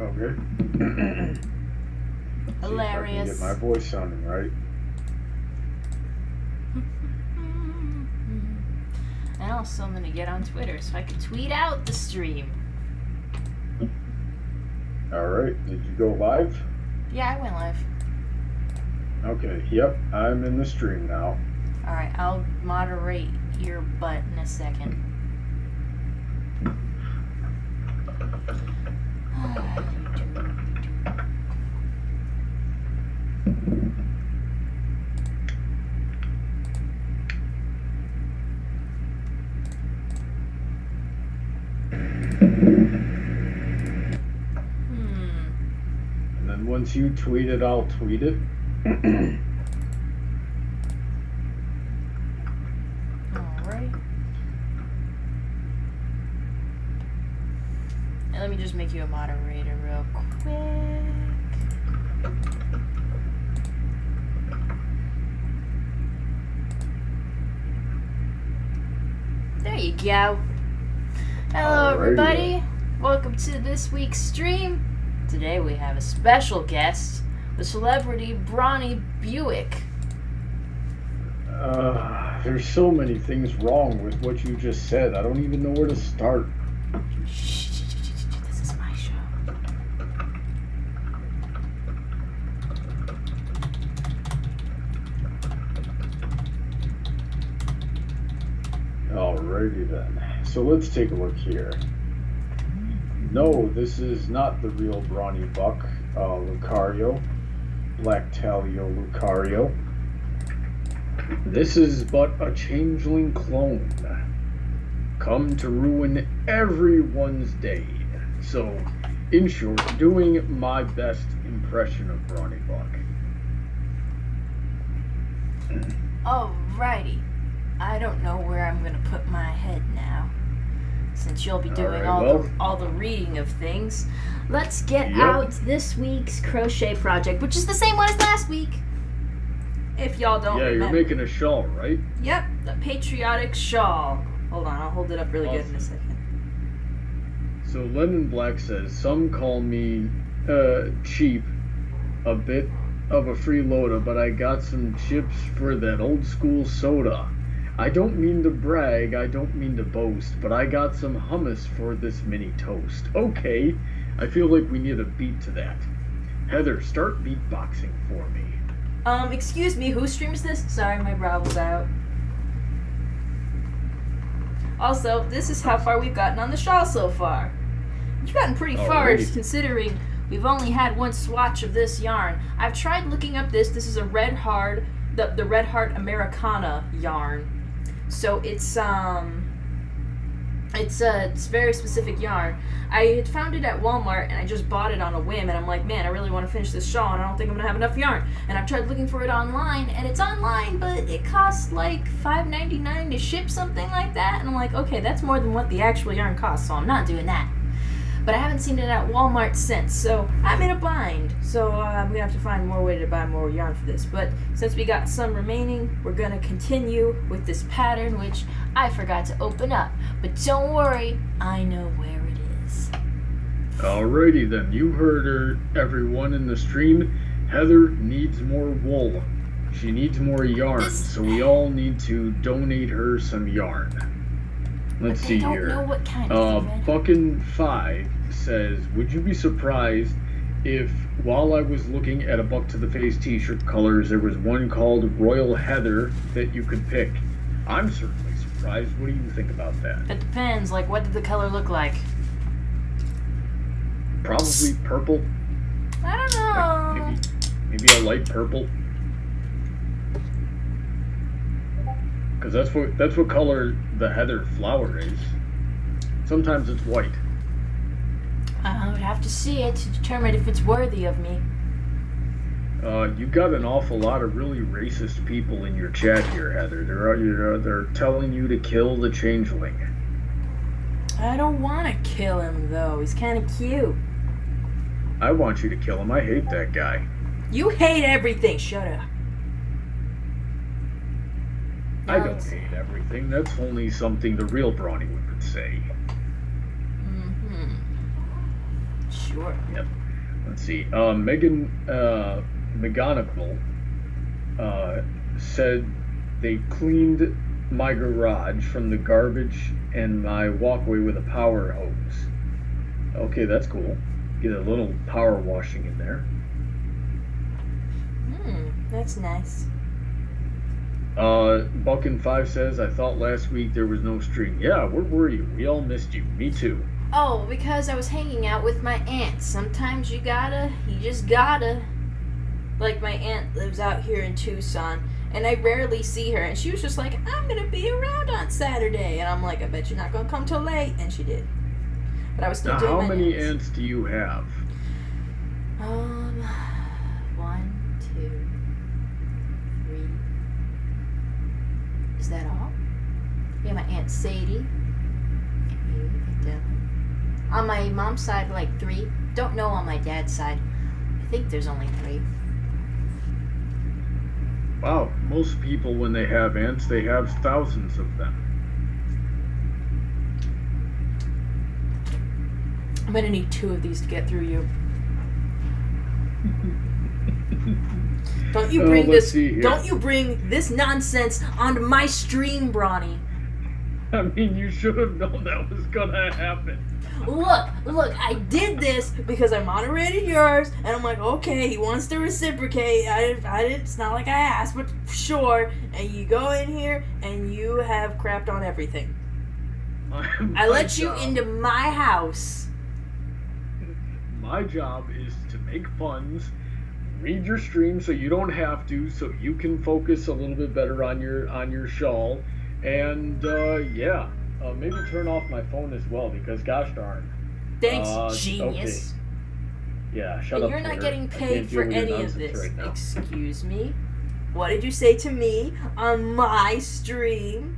Okay. Hilarious. See if I can get my voice sounding right. And also, I'm gonna get on Twitter so I can tweet out the stream. Alright, did you go live? Yeah, I went live. Okay, yep, I'm in the stream now. Alright, I'll moderate your butt in a second. And then once you tweet it, I'll tweet it. Alright. And let me just make you a moderator real quick. There you go. Hello, everybody. Welcome to this week's stream. Today we have a special guest, the celebrity Bronny Buick. There's so many things wrong with what you just said. I don't even know where to start. Shh, this is my show. Alrighty then. So let's take a look here. No, this is not the real Brawny Buck, Lucario, Black Talio Lucario. This is but a changeling clone, come to ruin everyone's day. So, in short, doing my best impression of Brawny Buck. Alrighty. I don't know where I'm gonna put my head now, since you'll be doing all the reading of things. Let's get out this week's crochet project, which is the same one as last week. If y'all don't remember. You're making a shawl, right? Yep, the patriotic shawl. Hold on, I'll hold it up really good in a second. So Lemon Black says, some call me cheap, a bit of a freeloader, but I got some chips for that old school soda. I don't mean to brag, I don't mean to boast, but I got some hummus for this mini toast. Okay, I feel like we need a beat to that. Heather, start beatboxing for me. Excuse me, who streams this? Sorry, my brow was out. Also, this is how far we've gotten on the shawl so far. We've gotten pretty far, considering we've only had one swatch of this yarn. I've tried looking up this. This is a Red Heart, the Red Heart Americana yarn. So it's very specific yarn. I had found it at Walmart and I just bought it on a whim, and I'm like, man, I really want to finish this shawl and I don't think I'm gonna have enough yarn. And I've tried looking for it online, and it's online, but it costs like $5.99 to ship, something like that. And I'm like, okay, that's more than what the actual yarn costs, so I'm not doing that. But I haven't seen it at Walmart since, so I'm in a bind. So I'm gonna have to find more way to buy more yarn for this. But since we got some remaining, we're gonna continue with this pattern, which I forgot to open up. But don't worry, I know where it is. Alrighty then, you heard her, everyone in the stream. Heather needs more wool. She needs more yarn, so we all need to donate her some yarn. Let's see here. Know what kind of Buckin5 says, would you be surprised if, while I was looking at a Buck to the Face t-shirt colors, there was one called Royal Heather that you could pick? I'm certainly surprised. What do you think about that? It depends. Like, what did the color look like? Probably purple. I don't know. Like maybe a light purple. Because that's what color the heather flower is. Sometimes it's white. I would have to see it to determine if it's worthy of me. You got an awful lot of really racist people in your chat here, Heather. They're telling you to kill the changeling. I don't want to kill him, though. He's kind of cute. I want you to kill him. I hate that guy. You hate everything. Shut up. I don't hate everything. That's only something the real Brawny would say. Sure. Yep. Let's see. Megan McGonagall said they cleaned my garage from the garbage and my walkway with a power hose. Okay, that's cool. Get a little power washing in there. That's nice. Buckin5 says, I thought last week there was no stream. Yeah, where were you? We all missed you. Me too. Oh, because I was hanging out with my aunt. Sometimes you just gotta. Like, my aunt lives out here in Tucson, and I rarely see her, and she was just like, I'm gonna be around on Saturday. And I'm like, I bet you're not gonna come till late. And she did. But I was still now, doing how my many nails. ants do you have? 1, 2, 3. Is that all? Yeah, my Aunt Sadie. And you, and Dylan. On my mom's side, like 3. Don't know on my dad's side. I think there's only 3. Wow, most people, when they have ants, they have thousands of them. I'm gonna need 2 of these to get through you. Don't you bring this? Don't you bring this nonsense onto my stream, Bronny? I mean, you should have known that was gonna happen. Look, I did this because I moderated yours, and I'm like, okay, he wants to reciprocate. I didn't. It's not like I asked, but sure. And you go in here and you have crapped on everything. I let you into my house. My job is to make puns, read your stream so you don't have to, so you can focus a little bit better on your shawl, and maybe turn off my phone as well, because gosh darn. Thanks, genius. Okay. Yeah, shut and up. You're not Twitter. getting paid for any of this. Right now. Excuse me. What did you say to me on my stream?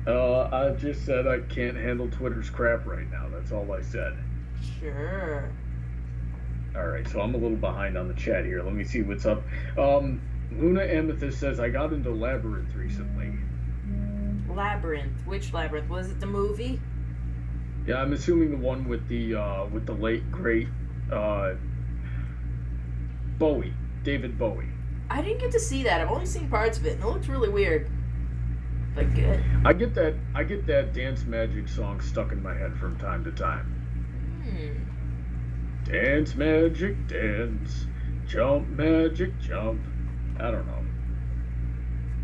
I just said I can't handle Twitter's crap right now. That's all I said. Sure. Alright, so I'm a little behind on the chat here. Let me see what's up. Luna Amethyst says, I got into Labyrinth recently. Labyrinth? Which Labyrinth? Was it the movie? Yeah, I'm assuming the one with the late, great, Bowie. David Bowie. I didn't get to see that. I've only seen parts of it, and it looks really weird. But good. I get that Dance Magic song stuck in my head from time to time. Dance magic dance, jump magic jump. I don't know.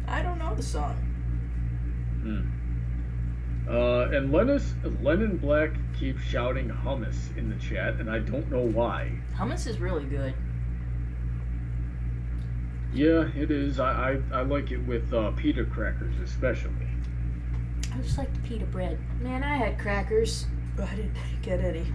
I don't know the song. And Lennon Black keeps shouting hummus in the chat, and I don't know why. Hummus is really good. Yeah, it is. I like it with pita crackers especially. I just like the pita bread. Man, I had crackers, but I didn't get any.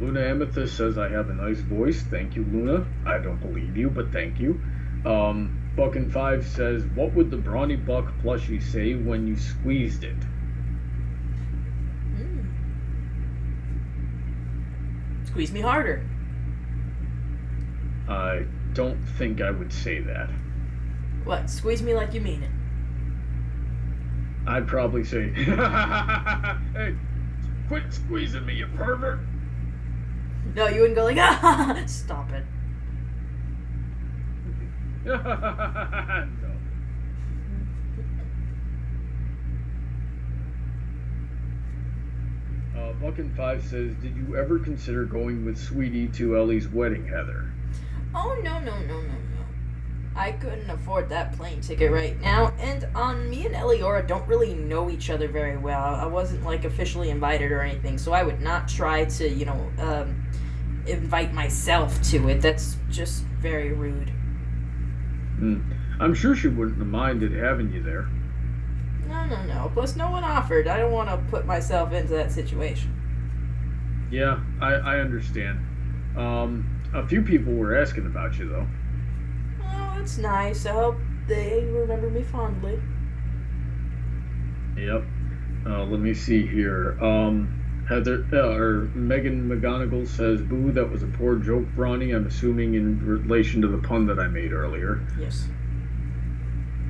Luna Amethyst says, I have a nice voice. Thank you, Luna. I don't believe you, but thank you. Buckin5 says, what would the Brawny Buck plushie say when you squeezed it? Squeeze me harder. I don't think I would say that. What? Squeeze me like you mean it. I'd probably say, hey, quit squeezing me, you pervert. No, you wouldn't go like, ah, stop it. No. Buckin5 says, did you ever consider going with Sweetie to Ellie's wedding, Heather? Oh, no. I couldn't afford that plane ticket right now, and me and Eliora don't really know each other very well. I wasn't, like, officially invited or anything, so I would not try to, invite myself to it. That's just very rude. I'm sure she wouldn't have minded having you there. No. Plus, no one offered. I don't want to put myself into that situation. Yeah, I understand. A few people were asking about you, though. Oh, it's nice. I hope they remember me fondly. Yep. Let me see here. Megan McGonagall says, boo, that was a poor joke, Brawny. I'm assuming in relation to the pun that I made earlier. Yes.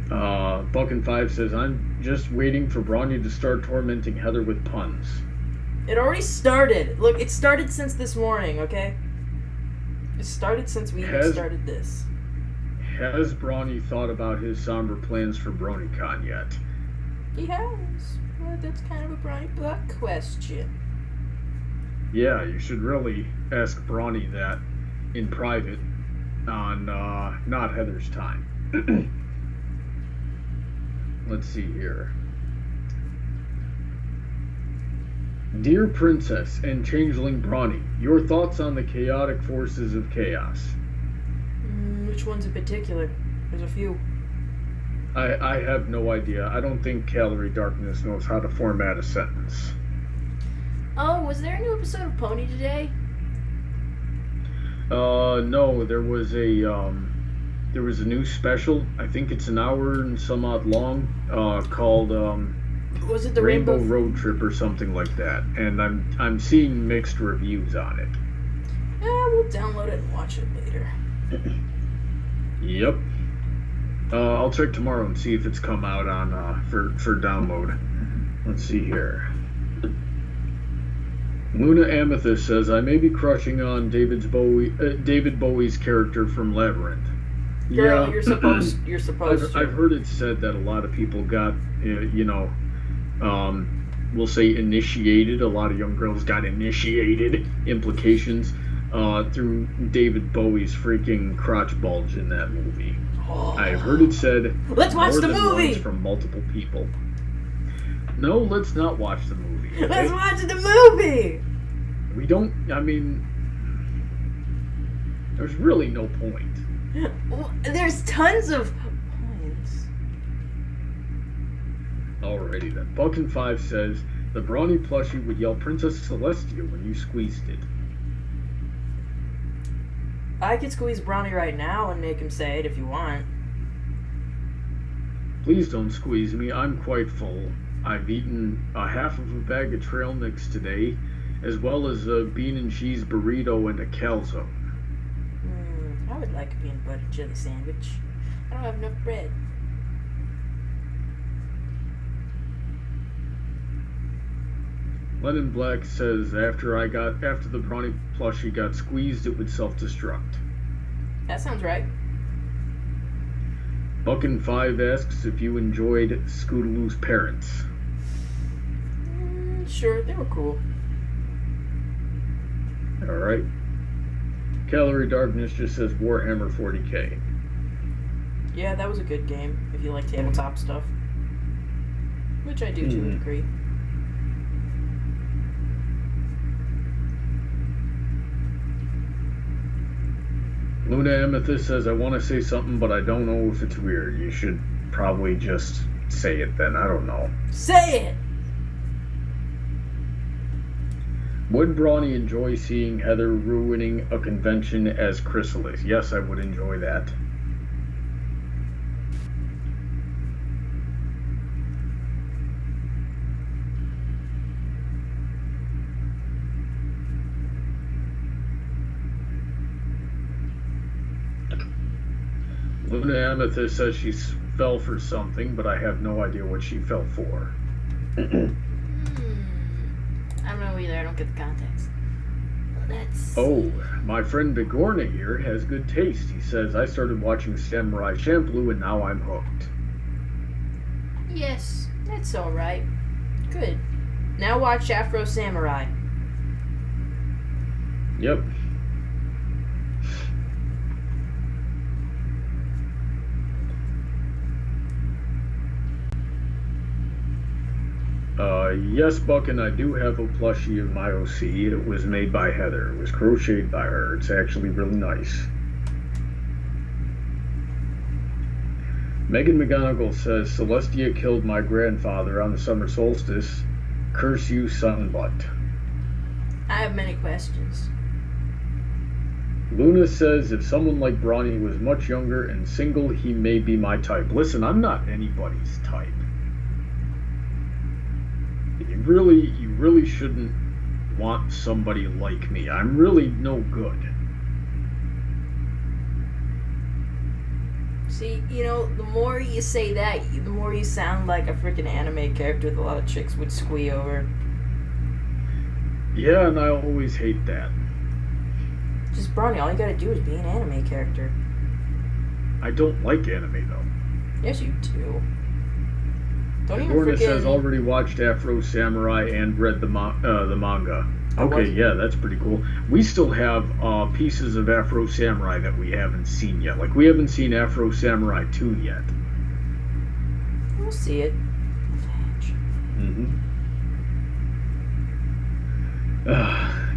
Buckin5 says, I'm just waiting for Brawny to start tormenting Heather with puns. It already started. Look, it started since this morning, okay? It started since we even started this. Has Brawny thought about his somber plans for BronyCon yet? He has. Well, that's kind of a Brawny Buck question. Yeah, you should really ask Brawny that in private on not Heather's time. Let's see here. Dear Princess and Changeling Brawny, your thoughts on the chaotic forces of chaos? Which ones in particular? There's a few. I have no idea. I don't think Calorie Darkness knows how to format a sentence. Oh, was there a new episode of Pony today? No, there was a new special. I think it's an hour and some odd long, called Was it the Rainbow Road Trip or something like that. And I'm seeing mixed reviews on it. Yeah, we'll download it and watch it later. Yep. I'll check tomorrow and see if it's come out on for download. Let's see here. Luna Amethyst says, I may be crushing on David Bowie's character from Labyrinth. Girl, Yeah, you're supposed to. I've heard it said that a lot of people got, we'll say initiated. A lot of young girls got initiated, implications, through David Bowie's freaking crotch bulge in that movie. Oh. I've heard it said Let's watch more the than movie! once from multiple people. No, let's not watch the movie. Okay? Let's watch the movie! We don't, I mean, there's really no point. There's tons of points. Alrighty then. Buckin5 says, the Brawny plushie would yell Princess Celestia when you squeezed it. I could squeeze Brawny right now and make him say it if you want. Please don't squeeze me, I'm quite full. I've eaten a half of a bag of trail mix today, as well as a bean and cheese burrito and a calzone. I would like a peanut butter jelly sandwich. I don't have enough bread. Lennon Black says, after the Brawny plushie got squeezed, it would self-destruct. That sounds right. Buckin5 asks if you enjoyed Scootaloo's parents. Sure, they were cool. Alright. Calorie Darkness just says Warhammer 40k. Yeah, that was a good game, if you like tabletop stuff. Which I do to a degree. Luna Amethyst says, I want to say something, but I don't know if it's weird. You should probably just say it then. I don't know. Say it! Would Brawny enjoy seeing Heather ruining a convention as Chrysalis? Yes, I would enjoy that. Luna Amethyst says she fell for something, but I have no idea what she fell for. I don't know either. I don't get the context. Oh, my friend Bigorna here has good taste. He says, I started watching Samurai Champloo and now I'm hooked. Yes, that's alright. Good. Now watch Afro Samurai. Yep. Yes, Buck, and I do have a plushie of my OC. It was made by Heather. It was crocheted by her. It's actually really nice. Megan McGonigal says, Celestia killed my grandfather on the summer solstice. Curse you, sunbutt. I have many questions. Luna says, if someone like Brawny was much younger and single, he may be my type. Listen, I'm not anybody's type. You really shouldn't want somebody like me. I'm really no good. See, you know, the more you say that, the more you sound like a freaking anime character that a lot of chicks would squee over. Yeah, and I always hate that. Just Brawny, all you gotta do is be an anime character. I don't like anime though. Yes, you do. Don't even Borna freaking... says already watched Afro Samurai and read the manga. Okay, yeah, that's pretty cool. We still have pieces of Afro Samurai that we haven't seen yet. Like we haven't seen Afro Samurai 2 yet. We'll see it.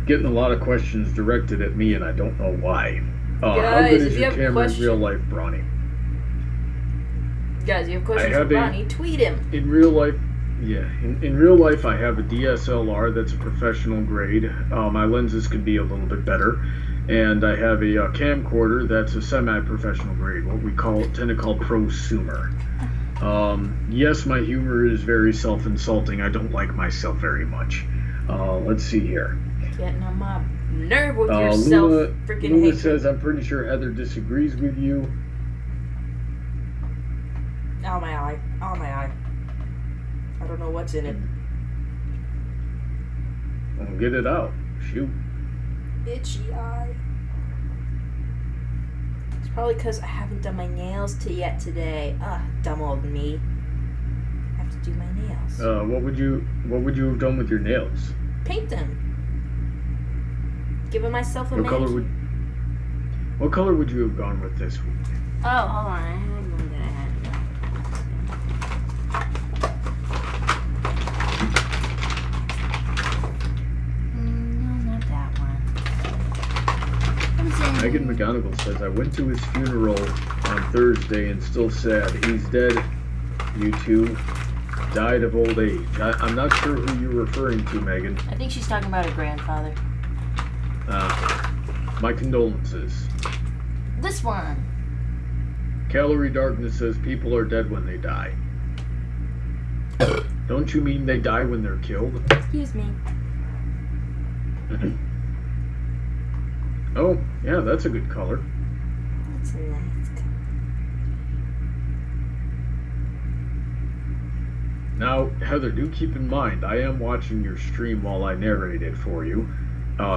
Getting a lot of questions directed at me, and I don't know why. How Guys, good if is you your have camera in questions- real life, Brawny? Guys, you have questions for Brawny? Tweet him. In real life, yeah. In real life, I have a DSLR that's a professional grade. My lenses could be a little bit better. And I have a camcorder that's a semi-professional grade, what we tend to call prosumer. Yes, my humor is very self-insulting. I don't like myself very much. Let's see here. Getting on my nerve with your self-freaking Luna hatred. says, I'm pretty sure Heather disagrees with you. Oh, my eye. Oh, my eye. I don't know what's in it. Well, get it out. Shoot. Itchy eye. It's probably because I haven't done my nails yet today. Dumb old me. I have to do my nails. What would you have done with your nails? Paint them. Giving myself a What color would you have gone with this week? Oh, hold on. I had one that I had. No, not that one. Megan McGonigal says, I went to his funeral on Thursday and still sad. He's dead. You too. Died of old age. I'm not sure who you're referring to, Megan. I think she's talking about her grandfather. My condolences. This one. Calorie Darkness says people are dead when they die. Don't you mean they die when they're killed? Excuse me. Oh, yeah, that's a good color. That's a nice color. Now, Heather, do keep in mind, I am watching your stream while I narrate it for you.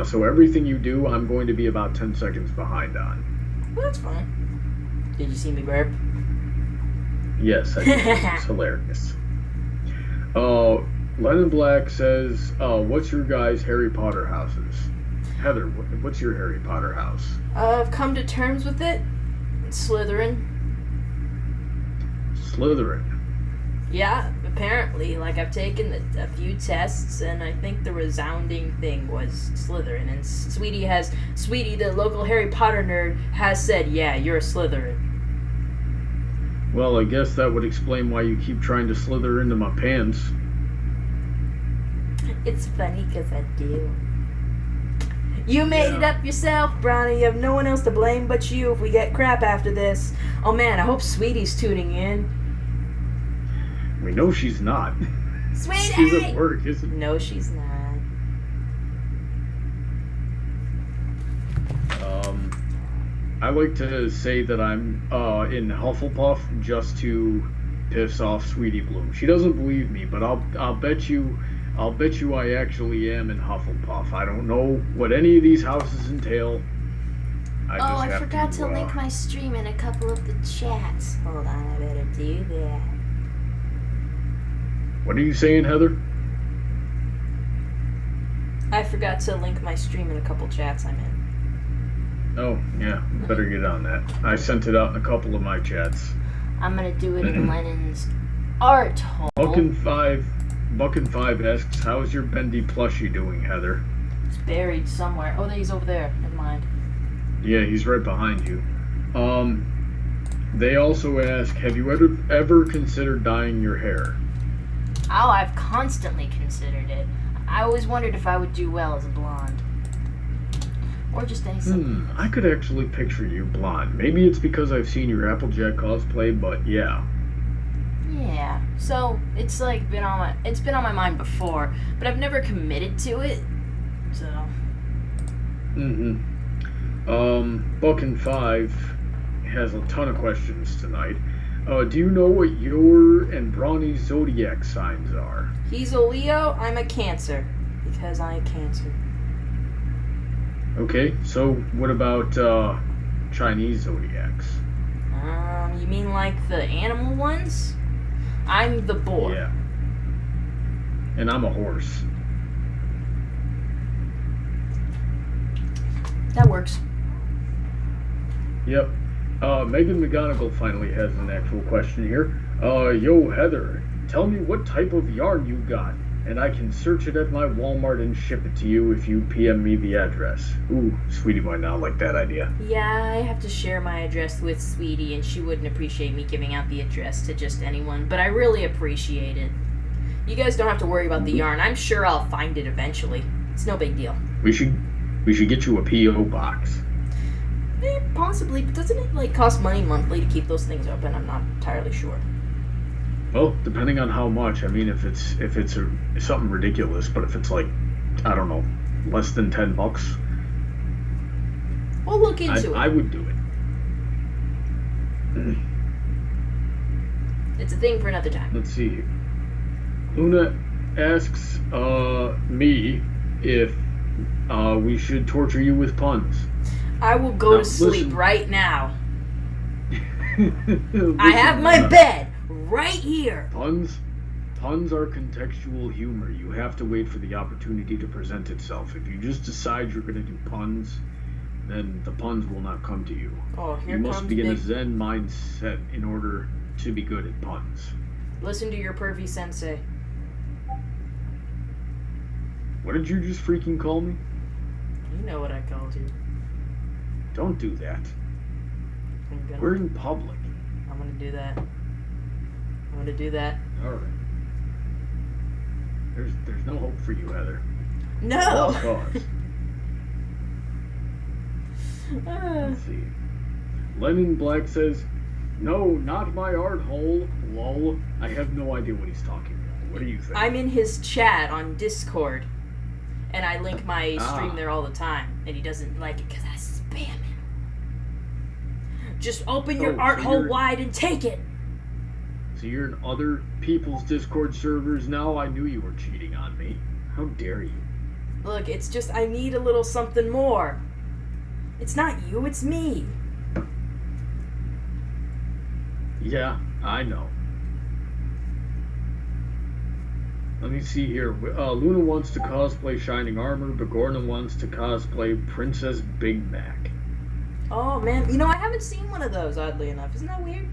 So everything you do, I'm going to be about 10 seconds behind on. Well, that's fine. Did you see me burp? Yes, I did. It's hilarious. Lennon Black says, what's your guys' Harry Potter houses? Heather, what's your Harry Potter house? I've come to terms with it. It's Slytherin. Slytherin. Yeah, apparently. Like, I've taken a few tests, and I think the resounding thing was Slytherin. And Sweetie, the local Harry Potter nerd, has said, yeah, you're a Slytherin. Well, I guess that would explain why you keep trying to slither into my pants. It's funny because I do. You made it up yourself, Bronny. You have no one else to blame but you if we get crap after this. Oh man, I hope Sweetie's tuning in. We know she's not. Sweetie! She's at work, isn't she? No, she's not. I like to say that I'm in Hufflepuff just to piss off Sweetie Bloom. She doesn't believe me, but I'll bet you I actually am in Hufflepuff. I don't know what any of these houses entail. I forgot to link my stream in a couple of the chats. Hold on, I better do that. What are you saying, Heather? I forgot to link my stream in a couple chats I'm in. Oh, yeah, better get on that. I sent it out in a couple of my chats. I'm gonna do it in Lennon's art hole. Buckin5 asks, how's your bendy plushie doing, Heather? It's buried somewhere. Oh, he's over there. Never mind. Yeah, he's right behind you. They also ask, have you ever considered dyeing your hair? Oh, I've constantly considered it. I always wondered if I would do well as a blonde. Or just anything. I could actually picture you blonde. Maybe it's because I've seen your Applejack cosplay, but yeah. Yeah. So it's like been on my mind before, but I've never committed to it. So. Buckin5 has a ton of questions tonight. Do you know what your and Brawny's zodiac signs are? He's a Leo. I'm a Cancer. because I cancer. Okay, so what about Chinese zodiacs? You mean like the animal ones? I'm the boar. Yeah. And I'm a horse. That works. Yep. Megan McGonagall finally has an actual question here. Yo, Heather, tell me what type of yarn you got, and I can search it at my Walmart and ship it to you if you PM me the address. Ooh, Sweetie might not like that idea. Yeah, I have to share my address with Sweetie, and she wouldn't appreciate me giving out the address to just anyone, but I really appreciate it. You guys don't have to worry about the yarn. I'm sure I'll find it eventually. It's no big deal. We should get you a PO box. Possibly, but doesn't it cost money monthly to keep those things open? I'm not entirely sure. Well, depending on how much. I mean, if it's something ridiculous, but if it's like, I don't know, less than $10, We'll look into it. I would do it. It's a thing for another time. Let's see. Luna asks me if we should torture you with puns. I will go to sleep right now. I have my bed right here. Puns are contextual humor. You have to wait for the opportunity to present itself. If you just decide you're going to do puns, then the puns will not come to you. Oh, here you comes must be in a big... Zen mindset in order to be good at puns. Listen to your pervy sensei. What did you just freaking call me? You know what I called you. Don't do that. We're in public. I'm gonna do that. I'm gonna do that. All right. There's no hope for you, Heather. No. Let's see. Lemon Black says, "No, not my art hole. Lol." I have no idea what he's talking about. What do you think? I'm in his chat on Discord, and I link my stream there all the time, and he doesn't like it because I spam him. Just open your art hole wide and take it. So you're in other people's Discord servers now? I knew you were cheating on me. How dare you? Look, it's just I need a little something more. It's not you, it's me. Yeah, I know. Let me see here. Luna wants to cosplay Shining Armor. Bigorna wants to cosplay Princess Big Mac. Oh, man. You know, I haven't seen one of those, oddly enough. Isn't that weird?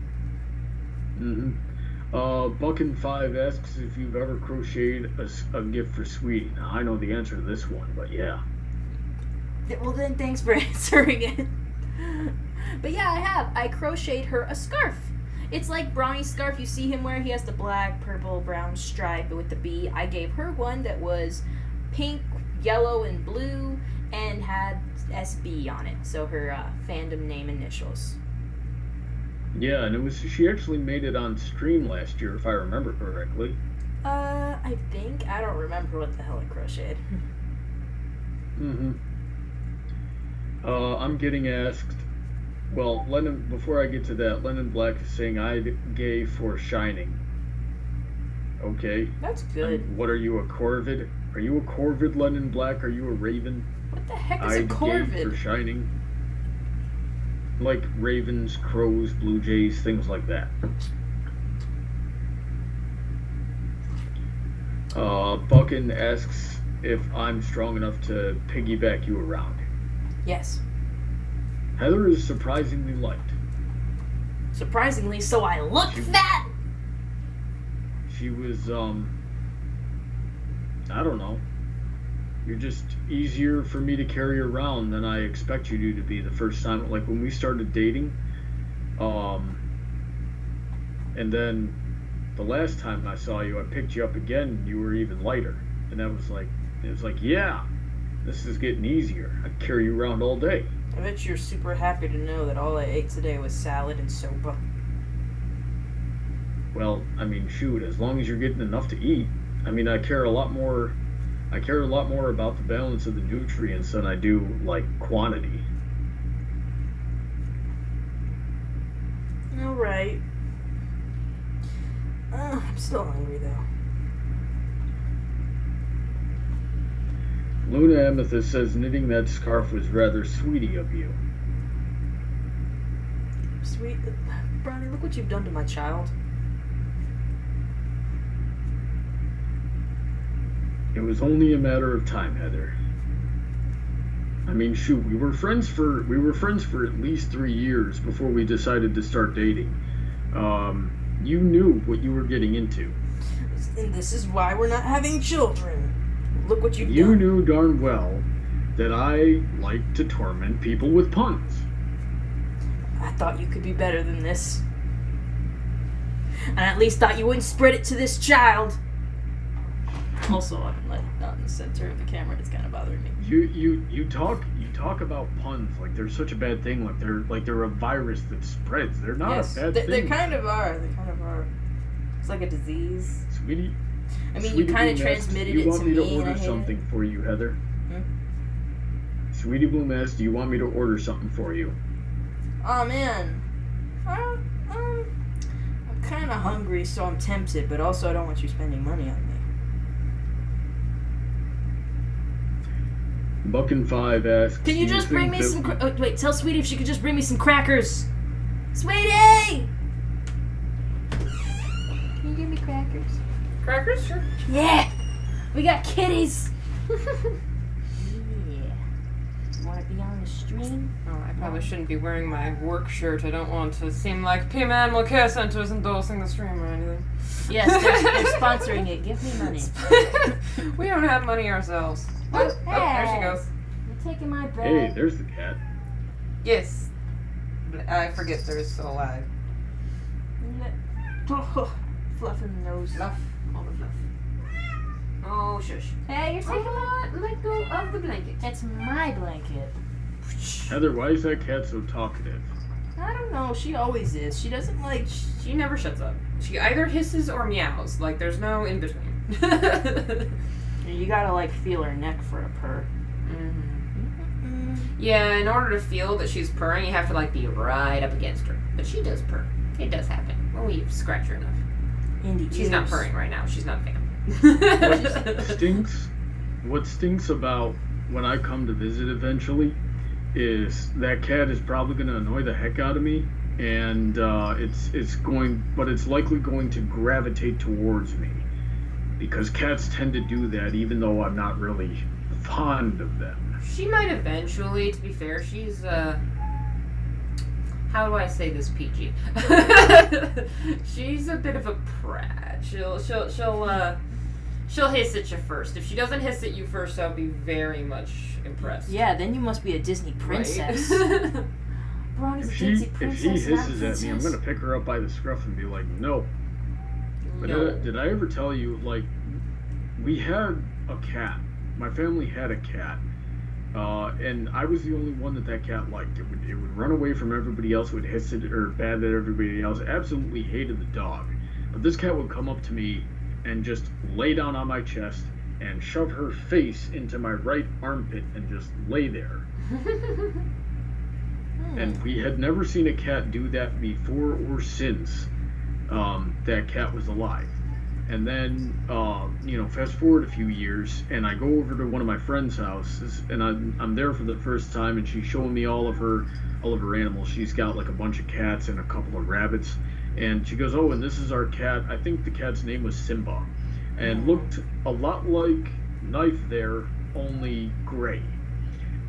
Mm-hmm. Buckin5 asks if you've ever crocheted a gift for Sweetie. Now, I know the answer to this one, but yeah. Well, then, thanks for answering it. But yeah, I have. I crocheted her a scarf. It's like Brawny's scarf. You see him wear. He has the black, purple, brown stripe with the bee. I gave her one that was pink, yellow, and blue, and had SB on it. So her fandom name initials. Yeah, and she actually made it on stream last year, if I remember correctly. I think. I don't remember what the hell I crocheted. Mm-hmm. I'm getting asked... Well, Lennon, before I get to that, Lennon Black is saying I'd gay for Shining. Okay. That's good. What are you, a Corvid? Are you a Corvid, Lennon Black? Are you a Raven? What the heck is a Corvid? Gay for Shining. Like ravens, crows, blue jays, things like that. Buckin asks if I'm strong enough to piggyback you around. Yes. Heather is surprisingly light. Surprisingly, so I look fat? She was, I don't know. You're just easier for me to carry around than I expect you to be the first time. Like when we started dating, and then the last time I saw you, I picked you up again and you were even lighter. And it was like, yeah, this is getting easier. I carry you around all day. I bet you're super happy to know that all I ate today was salad and soba. Well, I mean, shoot, as long as you're getting enough to eat. I mean, I care a lot more about the balance of the nutrients than I do, like, quantity. Alright. I'm still hungry, though. Luna Amethyst says knitting that scarf was rather sweetie of you. Sweet. Brownie, look what you've done to my child. It was only a matter of time, Heather. I mean, shoot, we were friends for at least 3 years before we decided to start dating. You knew what you were getting into. And this is why we're not having children. Look what you've done. You knew darn well that I like to torment people with puns. I thought you could be better than this. And I at least thought you wouldn't spread it to this child. Also, I'm like not in the center of the camera. It's kind of bothering me. You talk about puns like they're such a bad thing. Like they're a virus that spreads. They're not a bad thing. They kind of are. They kind of are. It's like a disease. Sweetie. I mean, you kind of transmitted it to me. Do you want me to order something for you, Heather? Sweetie Bloom asks, do you want me to order something for you? Oh man, I'm kind of hungry, so I'm tempted, but also I don't want you spending money on me. Buckin5 asks, can you just bring me some? Wait, tell Sweetie if she could just bring me some crackers. Sweetie, can you give me crackers? Crackers, sure. Yeah, we got kitties. Want to be on the stream? Oh, I probably shouldn't be wearing my work shirt. I don't want to seem like PM Animal Care Center is endorsing the stream or anything. Yes, they're sponsoring it. Give me money. We don't have money ourselves. Oh, oh, there she goes. You're taking my bag. Hey, there's the cat. Yes. I forget they're still alive. Fluff in the nose. Fluff. All the fluff. Oh, shush. Hey, you're taking let go of the blanket. It's my blanket. Heather, why is that cat so talkative? I don't know. She always is. She doesn't like... She never shuts up. She either hisses or meows. Like, there's no in between. You gotta, like, feel her neck for a purr. Mm-hmm. Yeah, in order to feel that she's purring, you have to, like, be right up against her. But she does purr. It does happen. When we scratch her enough. She's not purring right now. She's not a fan. What stinks about when I come to visit eventually is that cat is probably going to annoy the heck out of me, and it's likely going to gravitate towards me because cats tend to do that, even though I'm not really fond of them. She might eventually. To be fair, she's how do I say this PG? She's a bit of a prat. She'll hiss at you first. If she doesn't hiss at you first, I'll be very much impressed. Yeah, then you must be a Disney princess. Right? Brownie's If a she Disney princess. hisses at me, I'm gonna pick her up by the scruff and be like, no. But No. did I ever tell you, like, we had a cat. My family had a cat. And I was the only one that cat liked. It would run away from everybody else, would hiss at or bad at everybody else. Absolutely hated the dog. But this cat would come up to me and just lay down on my chest and shove her face into my right armpit and just lay there. And we had never seen a cat do that before or since that cat was alive. And then, fast forward a few years, and I go over to one of my friend's houses, and I'm there for the first time, and she's showing me all of her animals. She's got like a bunch of cats and a couple of rabbits, and she goes, "Oh, and this is our cat. I think the cat's name was Simba, and looked a lot like Knife there, only gray."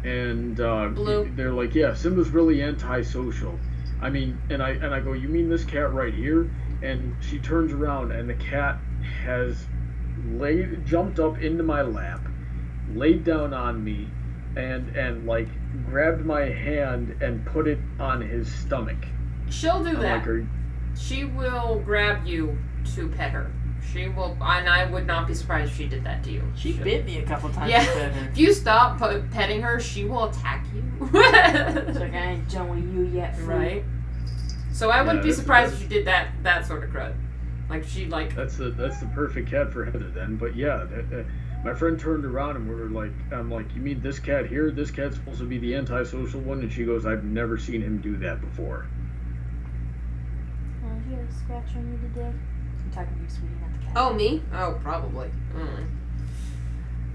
And Blue. They're like, "Yeah, Simba's really antisocial." I mean, and I go, "You mean this cat right here?" And she turns around, and the cat has jumped up into my lap, laid down on me, and like grabbed my hand and put it on his stomach. She'll do that. Like, she will grab you to pet her. She will, and I would not be surprised if she did that to you. She bit me a couple times. Yeah, if you stop petting her, she will attack you. It's like, I ain't done with you yet, fool. Right? So I wouldn't be surprised if she did that sort of crud. Like she like. That's the perfect cat for Heather then. But yeah, my friend turned around and I'm like, "You mean this cat here? This cat's supposed to be the antisocial one?" And she goes, "I've never seen him do that before." You had a scratch on you today? I'm talking to you, sweetie, not the cat. Oh, me? Oh, probably.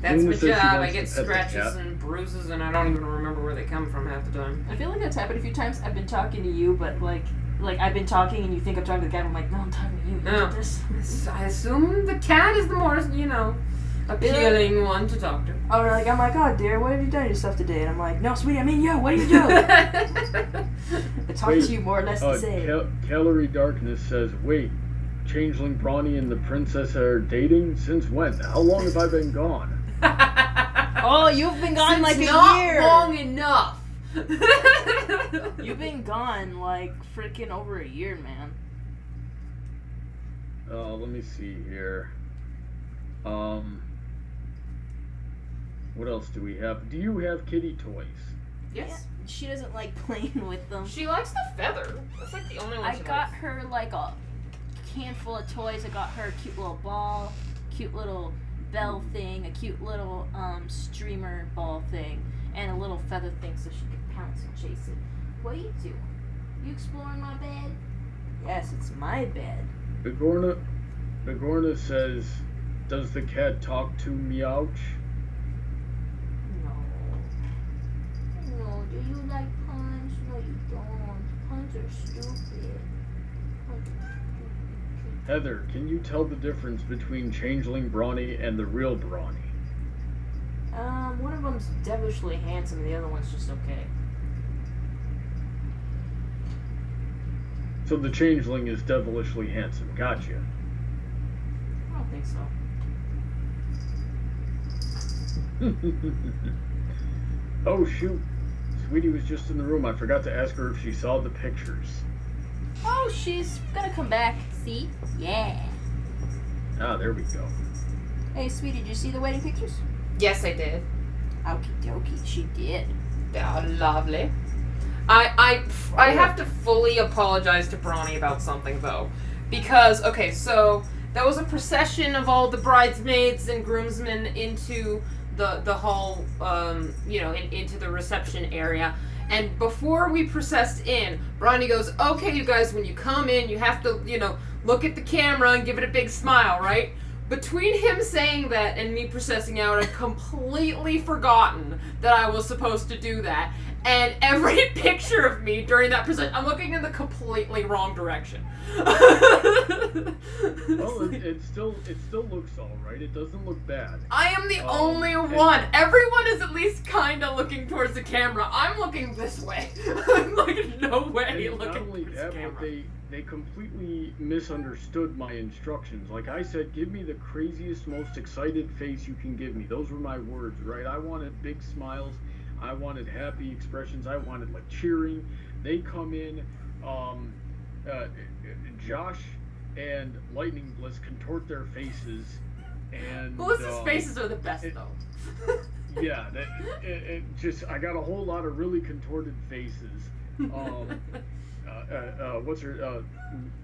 That's my Luna says she job. I wants get to pet the scratches cat. and bruises, and I don't even remember where they come from half the time. I feel like that's happened a few times. I've been talking to you, but like I've been talking and you think I'm talking to the cat. I'm like, no, I'm talking to you. You No. did this. I assume the cat is the more, appealing one to talk to. Oh, I'm like, oh, dear, what have you done to yourself today? And I'm like, no, sweetie, I mean you. What are you doing? I talk to you more or less to say. Calorie Darkness says, wait, Changeling Brawny and the princess are dating? Since when? How long have I been gone? Oh, you've been gone like a not year. long enough. You've been gone like freaking over a year, man. Let me see here. What else do we have? Do you have kitty toys? Yes. Yeah, she doesn't like playing with them. She likes the feather. That's like the only one I she got likes. her like a handful of toys. I got her a cute little ball, cute little bell thing, a cute little streamer ball thing, and a little feather thing so she could pounce and chase it. What are you doing? You exploring my bed? Yes, it's my bed. Bigorna says, does the cat talk to Meowch? No, do you like puns? No, you don't. Puns are stupid. Heather, can you tell the difference between Changeling Brawny and the real Brawny? One of them's devilishly handsome, the other one's just okay. So the Changeling is devilishly handsome. Gotcha. I don't think so. Oh shoot. Sweetie was just in the room. I forgot to ask her if she saw the pictures. Oh, she's gonna come back. See? Yeah. Ah, there we go. Hey, sweetie, did you see the wedding pictures? Yes, I did. Okie dokie, she did. They are lovely. I have to fully apologize to Brawny about something though, because so there was a procession of all the bridesmaids and groomsmen into the hall, into the reception area. And before we processed in, Brawny goes, okay, you guys, when you come in, you have to, look at the camera and give it a big smile, right? Between him saying that and me processing out, I'd completely forgotten that I was supposed to do that. And every picture of me during that procession, I'm looking in the completely wrong direction. Well, it still looks all right. It doesn't look bad. I am the only one. Everyone is at least kind of looking towards the camera. I'm looking this way. I'm like, no way And looking not only towards that, the camera. but they completely misunderstood my instructions. Like I said, give me the craziest, most excited face you can give me. Those were my words, right? I wanted big smiles. I wanted happy expressions. I wanted like cheering. They come in, Josh and Lightning Bliss contort their faces, and Bliss's faces are the best though. Yeah, it just I got a whole lot of really contorted faces. What's her?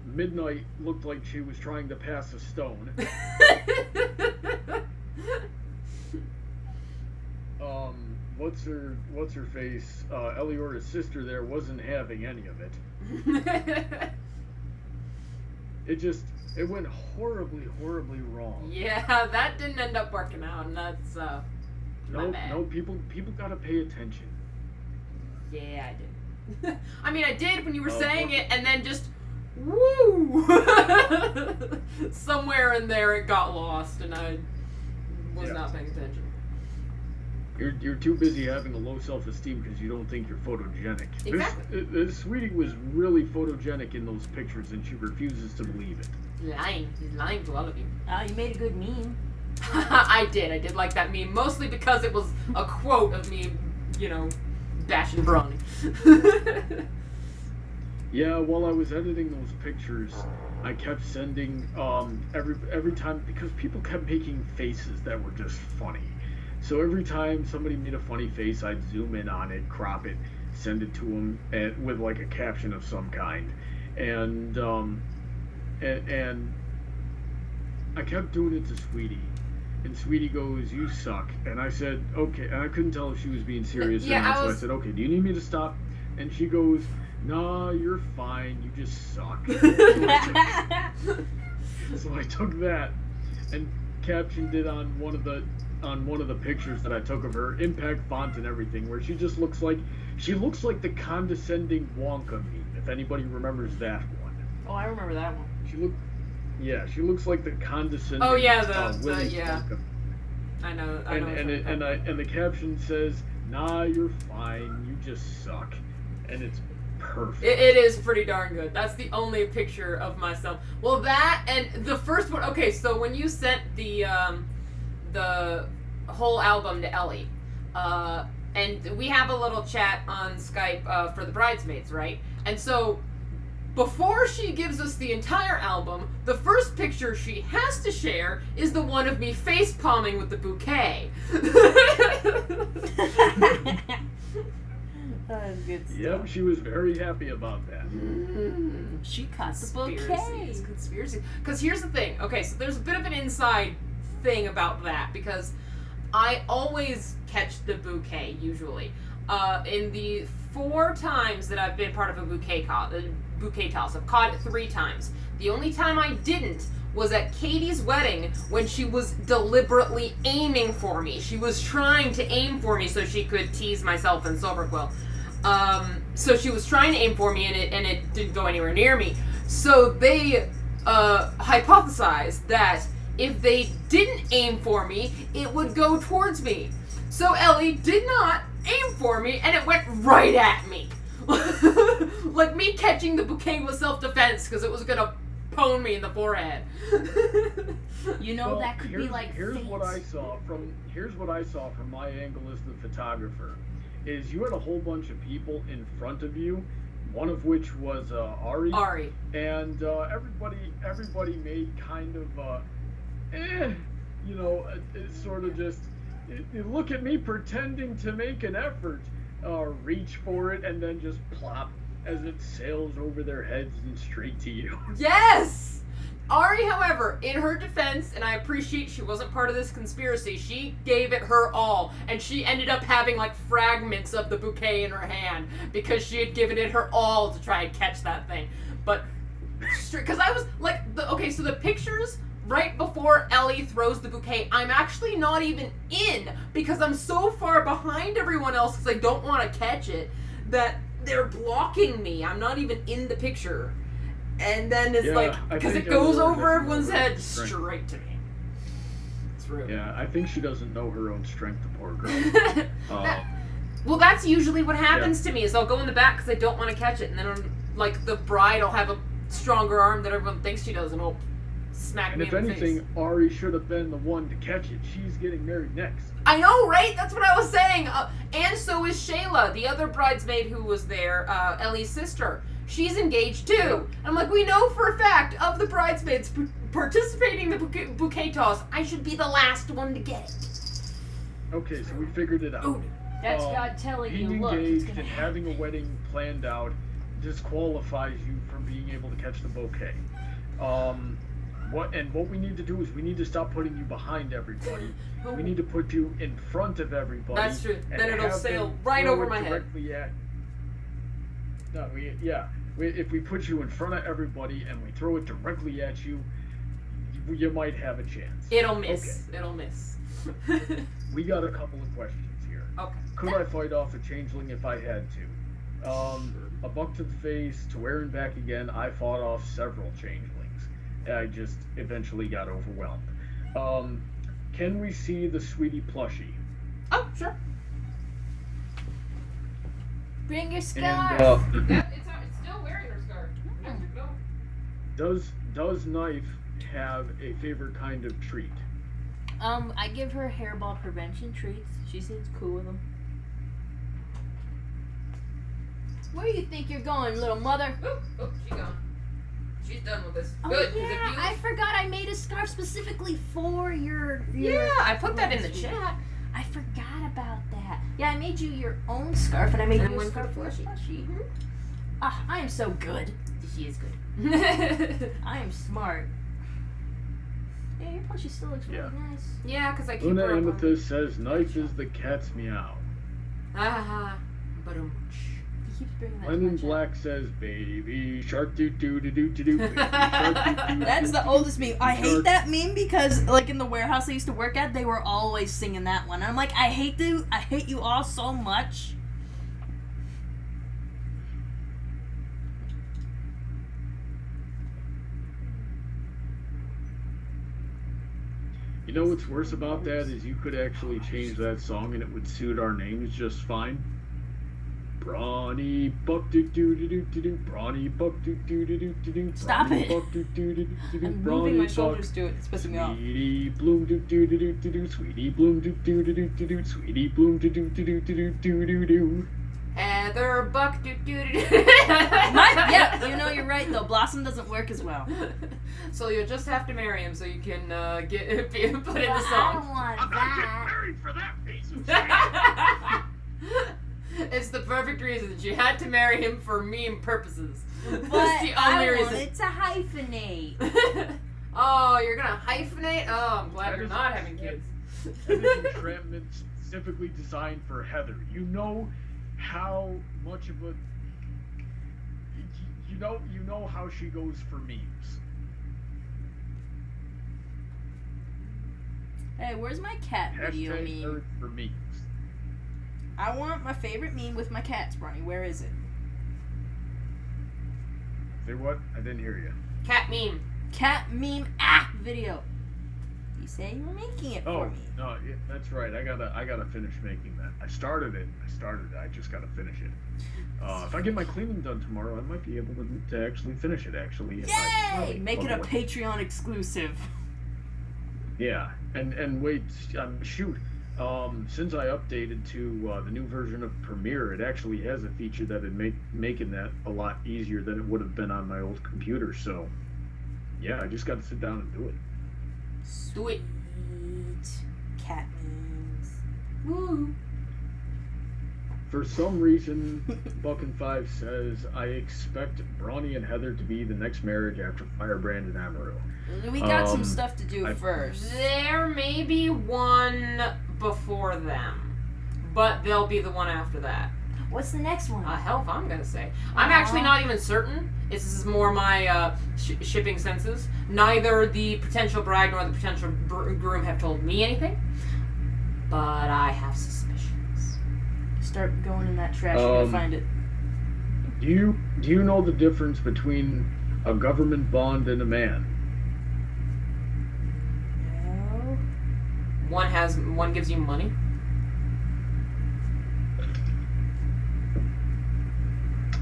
Midnight looked like she was trying to pass a stone. What's her face? Eliorda's sister there wasn't having any of it. It went horribly wrong. Yeah, that didn't end up working out, and that's my bad. No, people gotta pay attention. Yeah, I did. I mean, I did when you were saying it, and then just woo! Somewhere in there it got lost, and I was not paying attention. You're too busy having a low self-esteem because you don't think you're photogenic. Exactly. This sweetie was really photogenic in those pictures, and she refuses to believe it. Lying. He's lying to all of you. You made a good meme. I did like that meme, mostly because it was a quote of me, bashing Brawny. Yeah, while I was editing those pictures, I kept sending every time because people kept making faces that were just funny. So every time somebody made a funny face, I'd zoom in on it, crop it, send it to them with like a caption of some kind, and I kept doing it to Sweetie, and Sweetie goes, "You suck," and I said, "Okay," and I couldn't tell if she was being serious or not, so I said, "Okay, do you need me to stop?" And she goes, "Nah, you're fine. You just suck." So I took that and captioned it on one of the on one of the pictures that I took of her, impact font and everything, where she just looks like the condescending Wonka meme. If anybody remembers that one. Oh, I remember that one. She looks like the condescending. Oh yeah, Willy yeah. Wonka. I know. And the caption says, "Nah, you're fine. You just suck," and it's perfect. It is pretty darn good. That's the only picture of myself. Well, that and the first one. Okay, so when you sent the whole album to Ellie, and we have a little chat on Skype for the bridesmaids, right? And so before she gives us the entire album, the first picture she has to share is the one of me face palming with the bouquet. That's good stuff. Yep, she was very happy about that. She caught the bouquet. Conspiracy. Because here's the thing. Okay, so there's a bit of an inside thing about that, because I always catch the bouquet, usually. In the 4 times that I've been part of a bouquet toss, I've caught it 3 times. The only time I didn't was at Katie's wedding, when she was deliberately aiming for me. She was trying to aim for me so she could tease myself and Silverquill. So she was trying to aim for me, and it didn't go anywhere near me. So they hypothesized that if they didn't aim for me, it would go towards me. So Ellie did not aim for me, and it went right at me. Like me catching the bouquet was self-defense, because it was going to pwn me in the forehead. You know, well, that could be like here's what I saw from my angle as the photographer, is you had a whole bunch of people in front of you, one of which was Ari. And everybody made kind of it's sort of just look at me pretending to make an effort, reach for it, and then just plop as it sails over their heads and straight to you. Yes! Ari, however, in her defense, and I appreciate she wasn't part of this conspiracy, she gave it her all, and she ended up having like fragments of the bouquet in her hand because she had given it her all to try and catch that thing. But because I was like, so the pictures right before Ellie throws the bouquet, I'm actually not even in, because I'm so far behind everyone else because I don't want to catch it, that they're blocking me. I'm not even in the picture. And then it's because it goes over everyone's head straight to me. It's rude. Yeah, I think she doesn't know her own strength, the poor girl. Well, that's usually what happens to me, is I'll go in the back because I don't want to catch it, and then like the bride will have a stronger arm than everyone thinks she does, and will smack me in the face. And if anything, Ari should have been the one to catch it. She's getting married next. I know, right? That's what I was saying. And so is Shayla, the other bridesmaid who was there, Ellie's sister. She's engaged too. Yeah. I'm like, we know for a fact of the bridesmaids participating in the bouquet toss, I should be the last one to get it. Okay, so we figured it out. Ooh, that's God telling you, look, being engaged it's and having a wedding planned out disqualifies you from being able to catch the bouquet. What we need to do is we need to stop putting you behind everybody. We need to put you in front of everybody. That's true. Then it'll sail right over my head. If we put you in front of everybody and we throw it directly at you, you might have a chance. It'll miss. Okay. It'll miss. We got a couple of questions here. Okay. Could I fight off a changeling if I had to? A buck to the face, to where and back again, I fought off several changelings. I just eventually got overwhelmed. Can we see the sweetie plushie? Oh, sure. Bring your scarf. It's still wearing her scarf. Does Knife have a favorite kind of treat? I give her hairball prevention treats. She seems cool with them. Where do you think you're going, little mother? Oh, she's gone. She's done with this. Oh, Good. Yeah, I forgot I made a scarf specifically for your yeah, I put that in the chat. I forgot about that. Yeah, I made you your own scarf, and I made you a scarf for Plushie. Mm-hmm. I am so good. She is good. I am smart. Yeah, your plushie still looks really nice. Yeah, because I keep Una her Amethyst says Knife is the cat's meow. Ah, but keeps bringing that. Lennon Black says, "Baby shark doo doo doo doo doo doo." Baby shark doo doo. That's the oldest meme. I hate that meme because, like, in the warehouse I used to work at, they were always singing that one. And I'm like, I hate you all so much. You know what's worse about that is you could actually change that song and it would suit our names just fine. Brawny buck doo doo doo doo doo doo. Brawny buck doo doo doo doo doo doo. Stop it. Buck doo doo doo doo doo. I'm moving my shoulders to it. It's pissing me off. Sweetie Bloom doo doo doo doo doo doo. Sweetie Bloom doo doo doo doo doo doo. Sweetie Bloom doo doo doo doo doo doo doo doo. Heather Buck doo doo doo. Yeah, you know you're right though. Blossom doesn't work as well. So you'll just have to marry him so you can get put in the song. I don't want I'm not that. getting married for that piece of shit. It's the perfect reason that you had to marry him for meme purposes. But That's the only I reason. wanted to hyphenate. Oh, you're gonna hyphenate? Oh, I'm glad That you're is- not having kids. That is entrapment specifically designed for Heather. You know how much of a you know how she goes for memes. Hey, where's my cat video Hashtag meme? nerd for memes. I want my favorite meme with my cats, Bronny. Where is it? Say what? I didn't hear you. Cat meme. Cat meme video. You say you were making it Oh for me. no, yeah, that's right. I gotta finish making that. I started it. I just gotta finish it. If I get my cleaning done tomorrow, I might be able to actually finish it. Actually, if I Yay! really Make it a publish. Patreon exclusive. Yeah, and wait, shoot. Since I updated to the new version of Premiere, it actually has a feature that would making that a lot easier than it would have been on my old computer. So, yeah, I just got to sit down and do it. Do it. Sweet cat memes. Woo. For some reason, Buck&5 says, I expect Brawny and Heather to be the next marriage after Firebrand and Amaru. We got some stuff to do first. There may be one before them, but they'll be the one after that. What's the next one? Hell if I'm gonna say. I'm actually not even certain. This is more my shipping senses. Neither the potential bride nor the potential groom have told me anything, but I have suspicions. Start going in that trash. You're gonna find it. Do you know the difference between a government bond and a man? No. One gives you money.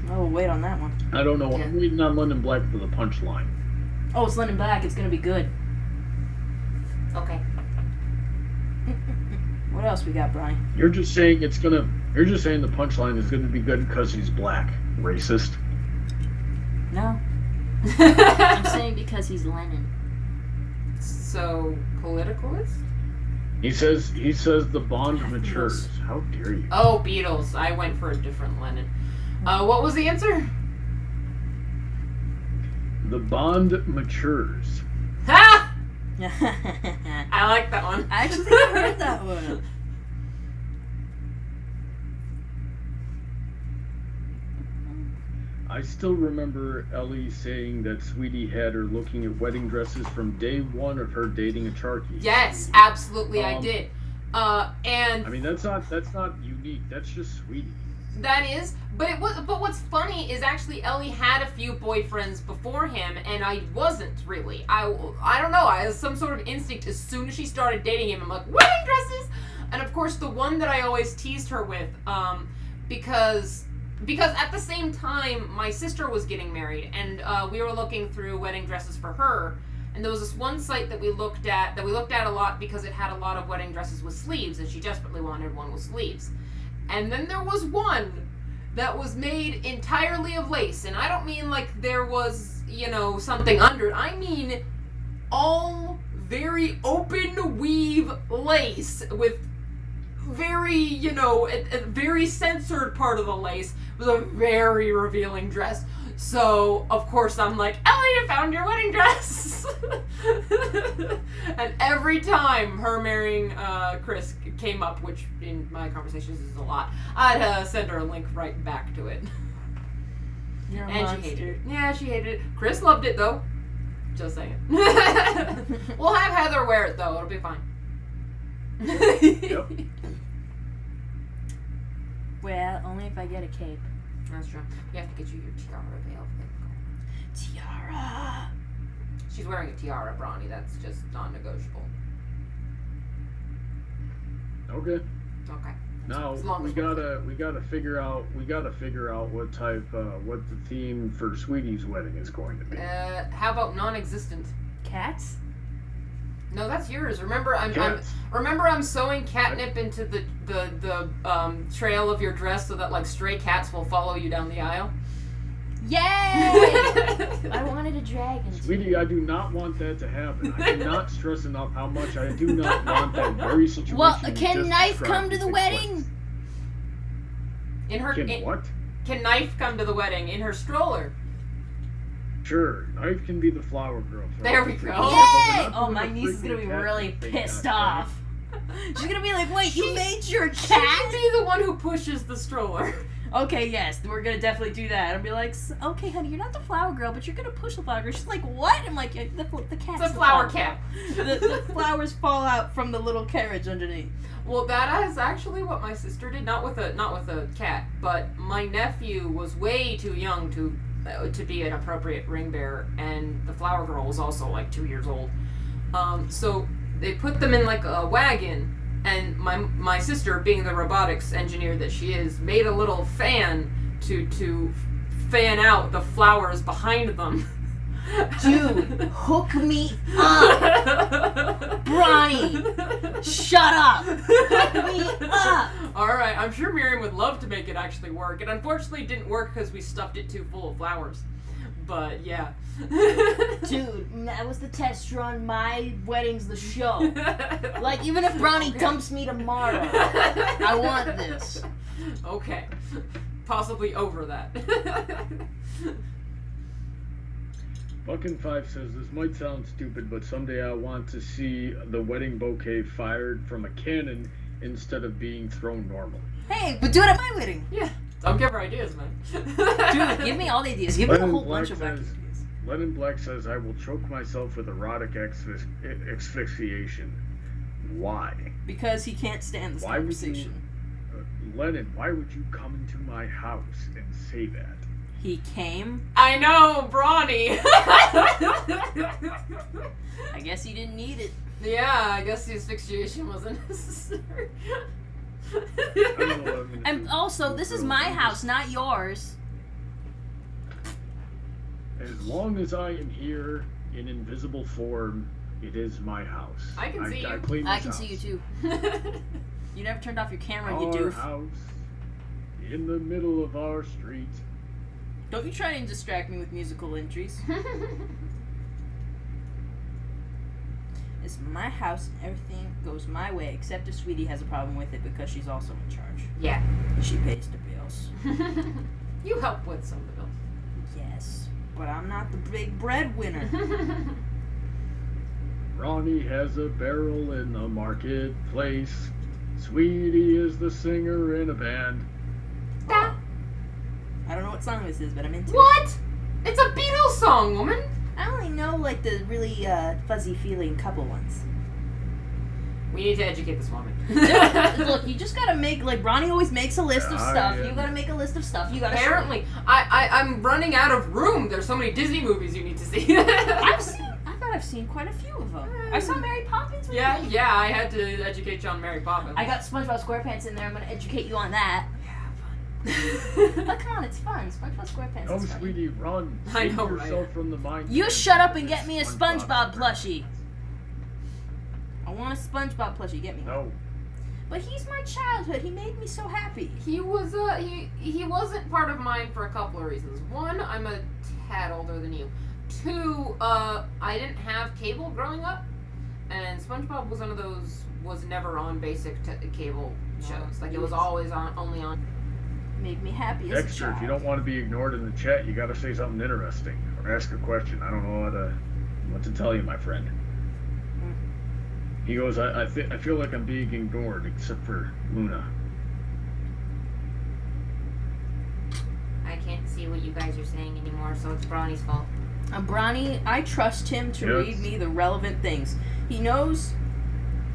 Oh, wait on that one. I don't know. Yeah. I'm waiting on London Black for the punchline. Oh, it's London Black. It's gonna be good. Okay. What else we got, Brian? You're just saying the punchline is gonna be good because he's black. Racist. No. I'm saying because he's Lennon. So politicalist? He says the bond matures. How dare you? Oh, Beatles. I went for a different Lennon. What was the answer? The bond matures. Ha! I I like that one. actually think I heard that one. I still remember Ellie saying that Sweetie had her looking at wedding dresses from day one of her dating a Charky. Yes, absolutely, I did. And I mean, that's not unique. That's just Sweetie. that is, but what's funny is actually Ellie had a few boyfriends before him, and I wasn't really. I don't know. I had some sort of instinct as soon as she started dating him. I'm like, wedding dresses, and of course the one that I always teased her with, because at the same time my sister was getting married, and we were looking through wedding dresses for her. And there was this one site that we looked at a lot because it had a lot of wedding dresses with sleeves, and she desperately wanted one with sleeves. And then there was one that was made entirely of lace, and I don't mean like there was, something under it. I mean all very open weave lace with very, a very censored part of the lace. It was a very revealing dress. So, of course, I'm like, Ellie, I found your wedding dress! And every time her marrying Chris came up, which in my conversations is a lot, I'd send her a link right back to it. You're a And monster. she hated it. Yeah, she hated it. Chris loved it, though. Just saying. We'll have Heather wear it, though. It'll be fine. Yep. Well, only if I get a cape. That's true. We have to get you your tiara veil thing. Tiara. She's wearing a tiara, Bronny. That's just non-negotiable. Okay. Okay. Now As long we as we're gotta figure out what the theme for Sweetie's wedding is going to be. How about non-existent? Cats? No, that's yours. Remember, Cats. I'm sewing catnip into the trail of your dress so that like stray cats will follow you down the aisle. Yay! I wanted a dragon. Sweetie, I do not want that to happen. I cannot stress enough how much I do not want that very situation. Well, you can just Knife described come to the take wedding? place. What? Can Knife come to the wedding in her stroller? Sure, Knife can be the flower girl. There we go. Yay! But we're not Oh, doing my a niece is gonna freaking be cat really thing, pissed goddammit. off. She's gonna be like, wait, you She- made your She cat? can be the one who pushes the stroller. Okay, yes, we're gonna definitely do that. I'll be like, okay, honey, you're not the flower girl, but you're gonna push the flower girl. She's like, what? I'm like, yeah, the cat's It's a the flower girl. cat. The flowers fall out from the little carriage underneath. Well, that is actually what my sister did. Not with a cat, but my nephew was way too young to be an appropriate ring bearer, and the flower girl was also like 2 years old. So they put them in like a wagon, and my sister, being the robotics engineer that she is, made a little fan to fan out the flowers behind them. Dude, hook me up. Bronny, shut up. Hook me up. Alright, I'm sure Miriam would love to make it actually work. It unfortunately didn't work because we stuffed it too full of flowers. But yeah. Dude, that was the test run. My wedding's the show. Like, even if Bronny Okay. dumps me tomorrow, I want this. Okay. Possibly over that. Buckin' Five says this might sound stupid, but someday I want to see the wedding bouquet fired from a cannon instead of being thrown normally. Hey, but do it at my wedding. Yeah. Don't give her ideas, man. Dude, give me all the ideas. Give me a Lennon whole Black bunch of wacky says- ideas. Lennon Black says I will choke myself with erotic asphyxiation. Why? Because he can't stand this Why would you- conversation. Lennon, why would you come into my house and say that? He came. I know, Brawny. I guess he didn't need it. Yeah, I guess the asphyxiation wasn't necessary. I don't know what I'm gonna And do. also, this is my house, not yours. As long as I am here in invisible form, it is my house. I can see you. I claim I this can house. see you too. You never turned off your camera, you Our doof. house in the middle of our street. Don't you try and distract me with musical entries. It's my house and everything goes my way, except if Sweetie has a problem with it because she's also in charge. Yeah. And she pays the bills. You help with some of the bills. Yes, but I'm not the big breadwinner. Ronnie has a barrel in the marketplace. Sweetie is the singer in a band. That- I don't know what song this is, but I'm into it. What? It's a Beatles song, woman. I only know like the really fuzzy feeling couple ones. We need to educate this woman. Look, you just gotta make, like, Bronny always makes a list of stuff. Yeah. You gotta make a list of stuff. You gotta Apparently, I'm running out of room. There's so many Disney movies you need to see. I thought I've seen quite a few of them. I saw Mary Poppins. With Yeah, you. yeah, I had to educate you on Mary Poppins. I got SpongeBob SquarePants in there. I'm gonna educate you on that. But come on, it's fun. SpongeBob SquarePants Oh, is fun. sweetie, run. I Save know, yourself right? from the mind. You trance shut up of and this get me a SpongeBob plushie. SquarePants. I want a SpongeBob plushie. Get me one. No. But he's my childhood. He made me so happy. He was he wasn't part of mine for a couple of reasons. One, I'm a tad older than you. Two, I didn't have cable growing up, and SpongeBob was one of those was never on basic cable shows. Like it was always on only on. made me happy as a Dexter, child. if you don't want to be ignored in the chat, you gotta say something interesting or ask a question. I don't know what to tell you, my friend. He goes, I feel like I'm being ignored, except for Luna. I can't see what you guys are saying anymore, so it's Bronny's fault. Bronny, I trust him to read me the relevant things. He knows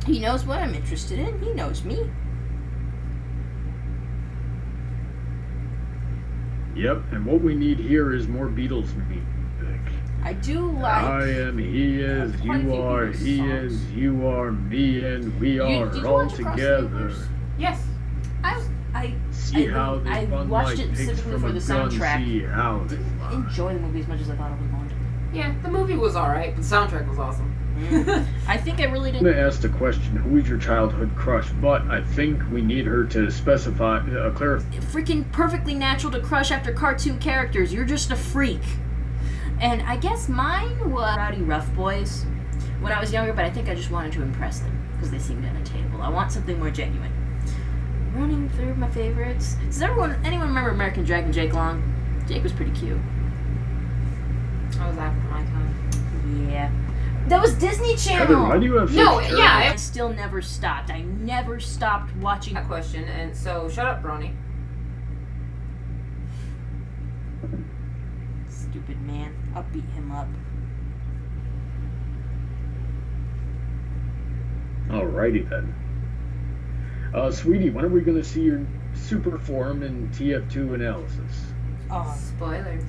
what I'm interested in. He knows me. Yep, and what we need here is more Beatles music. I do like... I am, he is, you are, he is, you are, me, and we are did you all watch Across the together. Universe? Yes. I watched it specifically for the soundtrack. See how they fly. Enjoy the movie as much as I thought I was going to. Yeah, the movie was alright, but the soundtrack was awesome. I think I really I'm didn't... going to ask the question, who is your childhood crush? But I think we need her to specify, clarify. Freaking perfectly natural to crush after cartoon characters. You're just a freak. And I guess mine was Rowdy Rough Boys when I was younger, but I think I just wanted to impress them because they seemed unattainable. I want something more genuine. Running through my favorites. Does anyone remember American Dragon Jake Long? Jake was pretty cute. I was after my time. Yeah. That was Disney Channel! Heather, why do you have No, such yeah. I still never stopped. I never stopped watching. That question, and so shut up, Bronny. Stupid man. I'll beat him up. Alrighty then. Sweetie, when are we going to see your super form in TF2 analysis? Oh, Spoilers.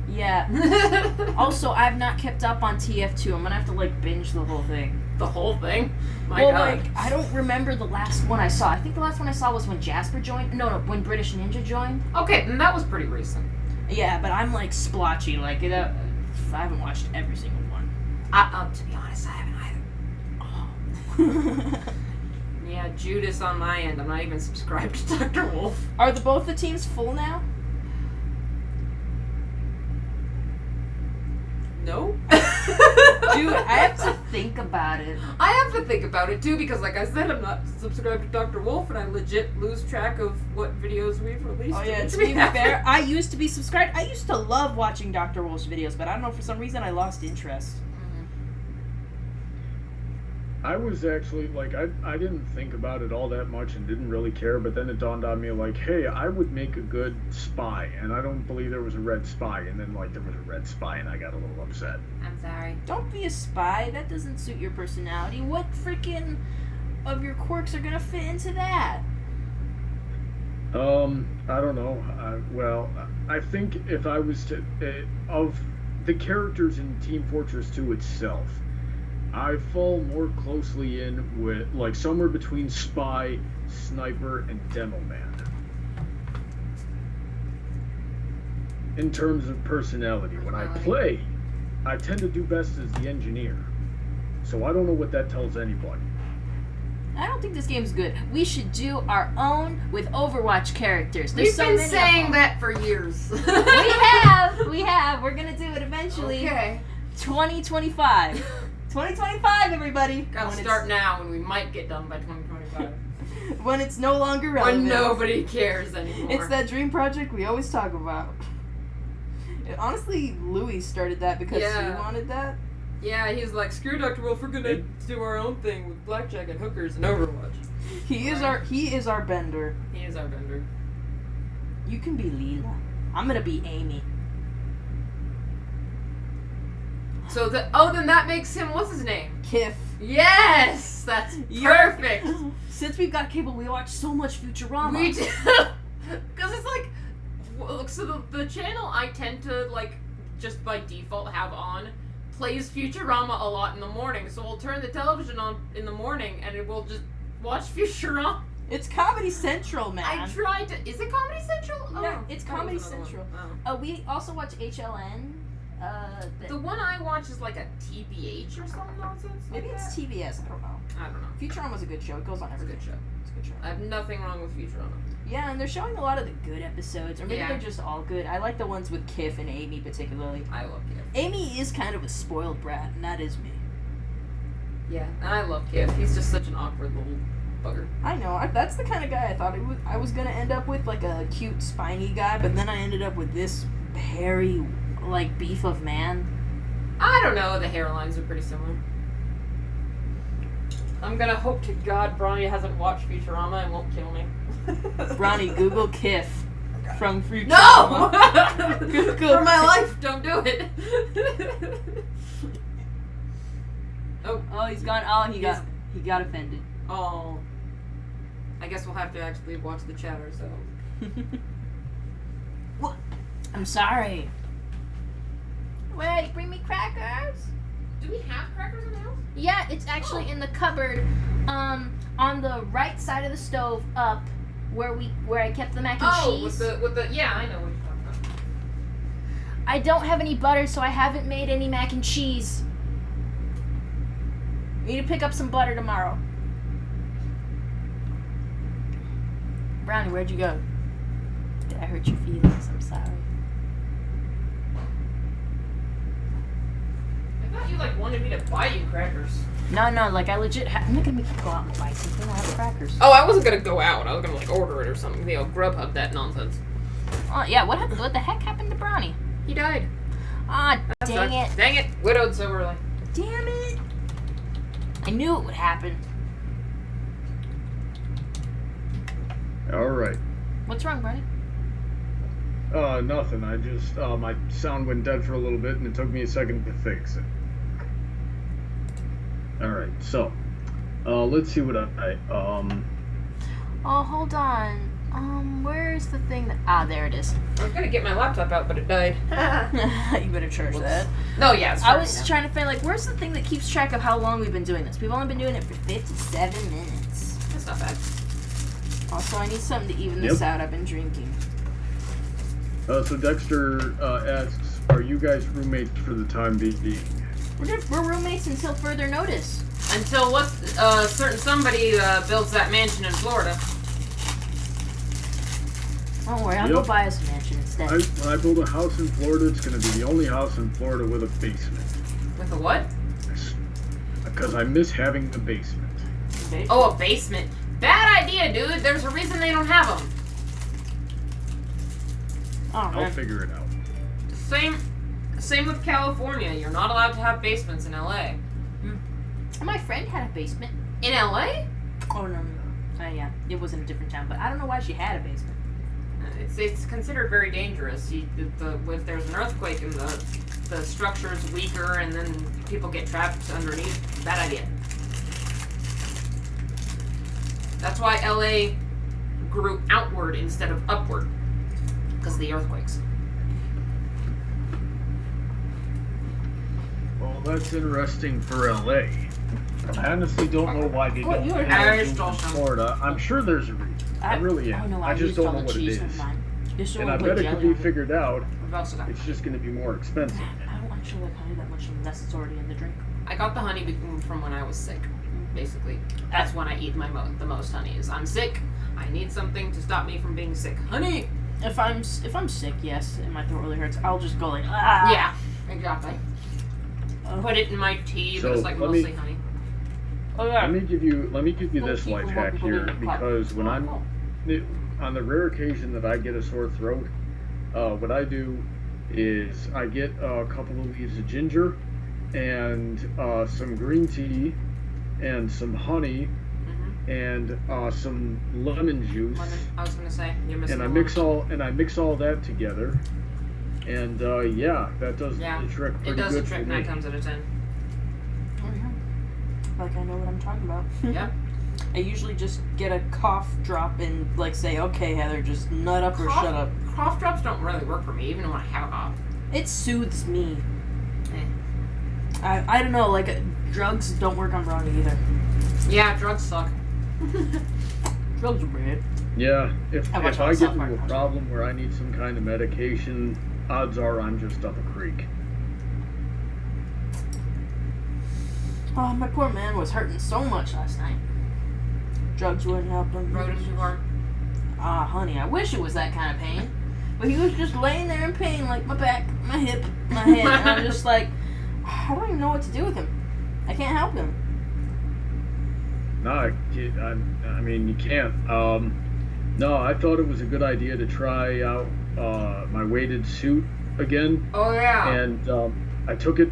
yeah. Also, I've not kept up on TF2. I'm gonna have to binge the whole thing. The whole thing? My well, God. I don't remember the last one I saw. I think the last one I saw was when Jasper joined. No, when British Ninja joined. Okay, then that was pretty recent. Yeah, but I'm splotchy. I haven't watched every single one. To be honest, I haven't either. Oh. Yeah, Judas on my end. I'm not even subscribed to Dr. Wolf. Are both the teams full now? No. Dude, I have to think about it. I have to think about it too because, like I said, I'm not subscribed to Dr. Wolf, and I legit lose track of what videos we've released. Oh yeah, to be fair, I used to be subscribed. I used to love watching Dr. Wolf's videos, but I don't know, for some reason I lost interest. I was actually, I didn't think about it all that much and didn't really care, but then it dawned on me, hey, I would make a good spy, and I don't believe there was a red spy, and then, there was a red spy, and I got a little upset. I'm sorry. Don't be a spy. That doesn't suit your personality. What freaking of your quirks are gonna fit into that? I don't know. Well, I think if I was to, of the characters in Team Fortress 2 itself, I fall more closely in with, somewhere between Spy, Sniper, and Demo Man. In terms of personality. When I play, I tend to do best as the engineer. So I don't know what that tells anybody. I don't think this game's good. We should do our own with Overwatch characters. There's We've so been many saying of them. that for years. We have. We're gonna do it eventually. Okay. 2025. 2025, everybody. Gotta start now, and we might get done by 2025. When it's no longer relevant. When nobody cares anymore. It's that dream project we always talk about. And honestly, Louis started that because he wanted that. Yeah, he's like, screw Dr. Wolf, we're gonna do our own thing with blackjack and hookers and Overwatch. He is our Bender. He is our Bender. You can be Leela. I'm gonna be Amy. So then that makes him, what's his name? Kif. Yes! That's perfect! Since we've got cable, we watch so much Futurama. We do. Because it's so the channel I tend to, just by default have on plays Futurama a lot in the morning. So we'll turn the television on in the morning and it will just watch Futurama. It's Comedy Central, man. I tried to. Is it Comedy Central? Yeah, it's Comedy Central. Oh. We also watch HLN. The one I watch is like a TBH or some nonsense. Maybe it's TBS. I don't know. I don't know. Futurama's a good show. It goes on every It's a good show. It's a good show. I have nothing wrong with Futurama. Yeah, and they're showing a lot of the good episodes, or maybe they're just all good. I like the ones with Kif and Amy particularly. I love Kif. Amy is kind of a spoiled brat, and that is me. Yeah, and I love Kif. He's just such an awkward little bugger. I know. That's the kind of guy I thought I was gonna end up with, like a cute, spiny guy, but then I ended up with this hairy, like, beef of man. I don't know. The hairlines are pretty similar. I'm gonna hope to God Bronny hasn't watched Futurama and won't kill me. Bronny, Google Kif from Futurama. No! Google For my life, don't do it. Oh, he's gone. Oh, he got offended. Oh. I guess we'll have to actually watch the chatter, so. What? I'm sorry. Wait, bring me crackers. Do we have crackers in the house? Yeah, it's actually in the cupboard, on the right side of the stove, up where I kept the mac and cheese. with the yeah, I know what you're talking about. I don't have any butter, so I haven't made any mac and cheese. We need to pick up some butter tomorrow. Brownie, where'd you go? Did I hurt your feelings? I'm sorry. I thought you wanted me to buy you crackers. No, like I legit I'm not gonna make you go out and buy something. I'll have crackers. Oh, I wasn't gonna go out. I was gonna order it or something. Grubhub that nonsense. Oh yeah, what happened? What the heck happened to Brownie? He died. Ah, dang it. Dang it. Widowed so early. Damn it. I knew it would happen. Alright. What's wrong, Brownie? Nothing. I just, my sound went dead for a little bit and it took me a second to fix it. Alright, so, let's see what Oh, hold on. Where's the thing that... Ah, there it is. I was gonna get my laptop out, but it died. You better charge that. No, yeah, it's I was trying to find, where's the thing that keeps track of how long we've been doing this? We've only been doing it for 57 minutes. That's not bad. Also, I need something to even this out. I've been drinking. so Dexter, asks, are you guys roommates for the time being? We're roommates until further notice. Until certain somebody builds that mansion in Florida. Don't worry, I'll go buy us a mansion instead. When I build a house in Florida, it's going to be the only house in Florida with a basement. With a what? Because I miss having the basement. Okay. Oh, a basement. Bad idea, dude. There's a reason they don't have them. Oh, I'll figure it out. Same with California. You're not allowed to have basements in LA. My friend had a basement. In LA? Oh, no. Yeah, it was in a different town, but I don't know why she had a basement. It's considered very dangerous. If there's an earthquake and the structure's weaker and then people get trapped underneath, bad idea. That's why LA grew outward instead of upward. Because of the earthquakes. Well, that's interesting for LA. I honestly don't know why they don't you're have Irish it in also. Florida. I'm sure there's a reason. I really am. Oh, no, I just used don't all know the what it cheese is. with mine. And I bet it could be figured out. We've also got. It's just going to be more expensive. I don't actually like honey that much unless it's already in the drink. I got the honey from when I was sick. Basically, that's when I eat the most honey. Is I'm sick. I need something to stop me from being sick. Honey. If I'm sick, yes, and my throat really hurts, I'll just go like ah. Yeah, exactly. Put it in my tea, but it's mostly honey. Oh yeah. Let me give you this life hack here, because when I'm on the rare occasion that I get a sore throat, what I do is I get a couple of leaves of ginger and some green tea and some honey and some lemon juice. I was gonna say you're missing. And I mix all that together, and that does the trick pretty it does good the trick for 9 me. times out of 10. Oh yeah. Like I know what I'm talking about. Yeah. I usually just get a cough drop and say, okay, Heather, just nut up or shut up. Cough drops don't really work for me, even when I have a cough. It soothes me. I don't know, drugs don't work on Brownie either. Yeah, drugs suck. Drugs are bad. Yeah, if I get South into Park a problem where I need some kind of medication, odds are I'm just up a creek. Oh, my poor man was hurting so much last night. Drugs wouldn't help him. Rode him too hard. Ah, honey, I wish it was that kind of pain. But he was just laying there in pain, like my back, my hip, my head. And I'm just like, I don't even know what to do with him. I can't help him. No, I mean, you can't. No, I thought it was a good idea to try out my weighted suit again, Oh yeah. and I took it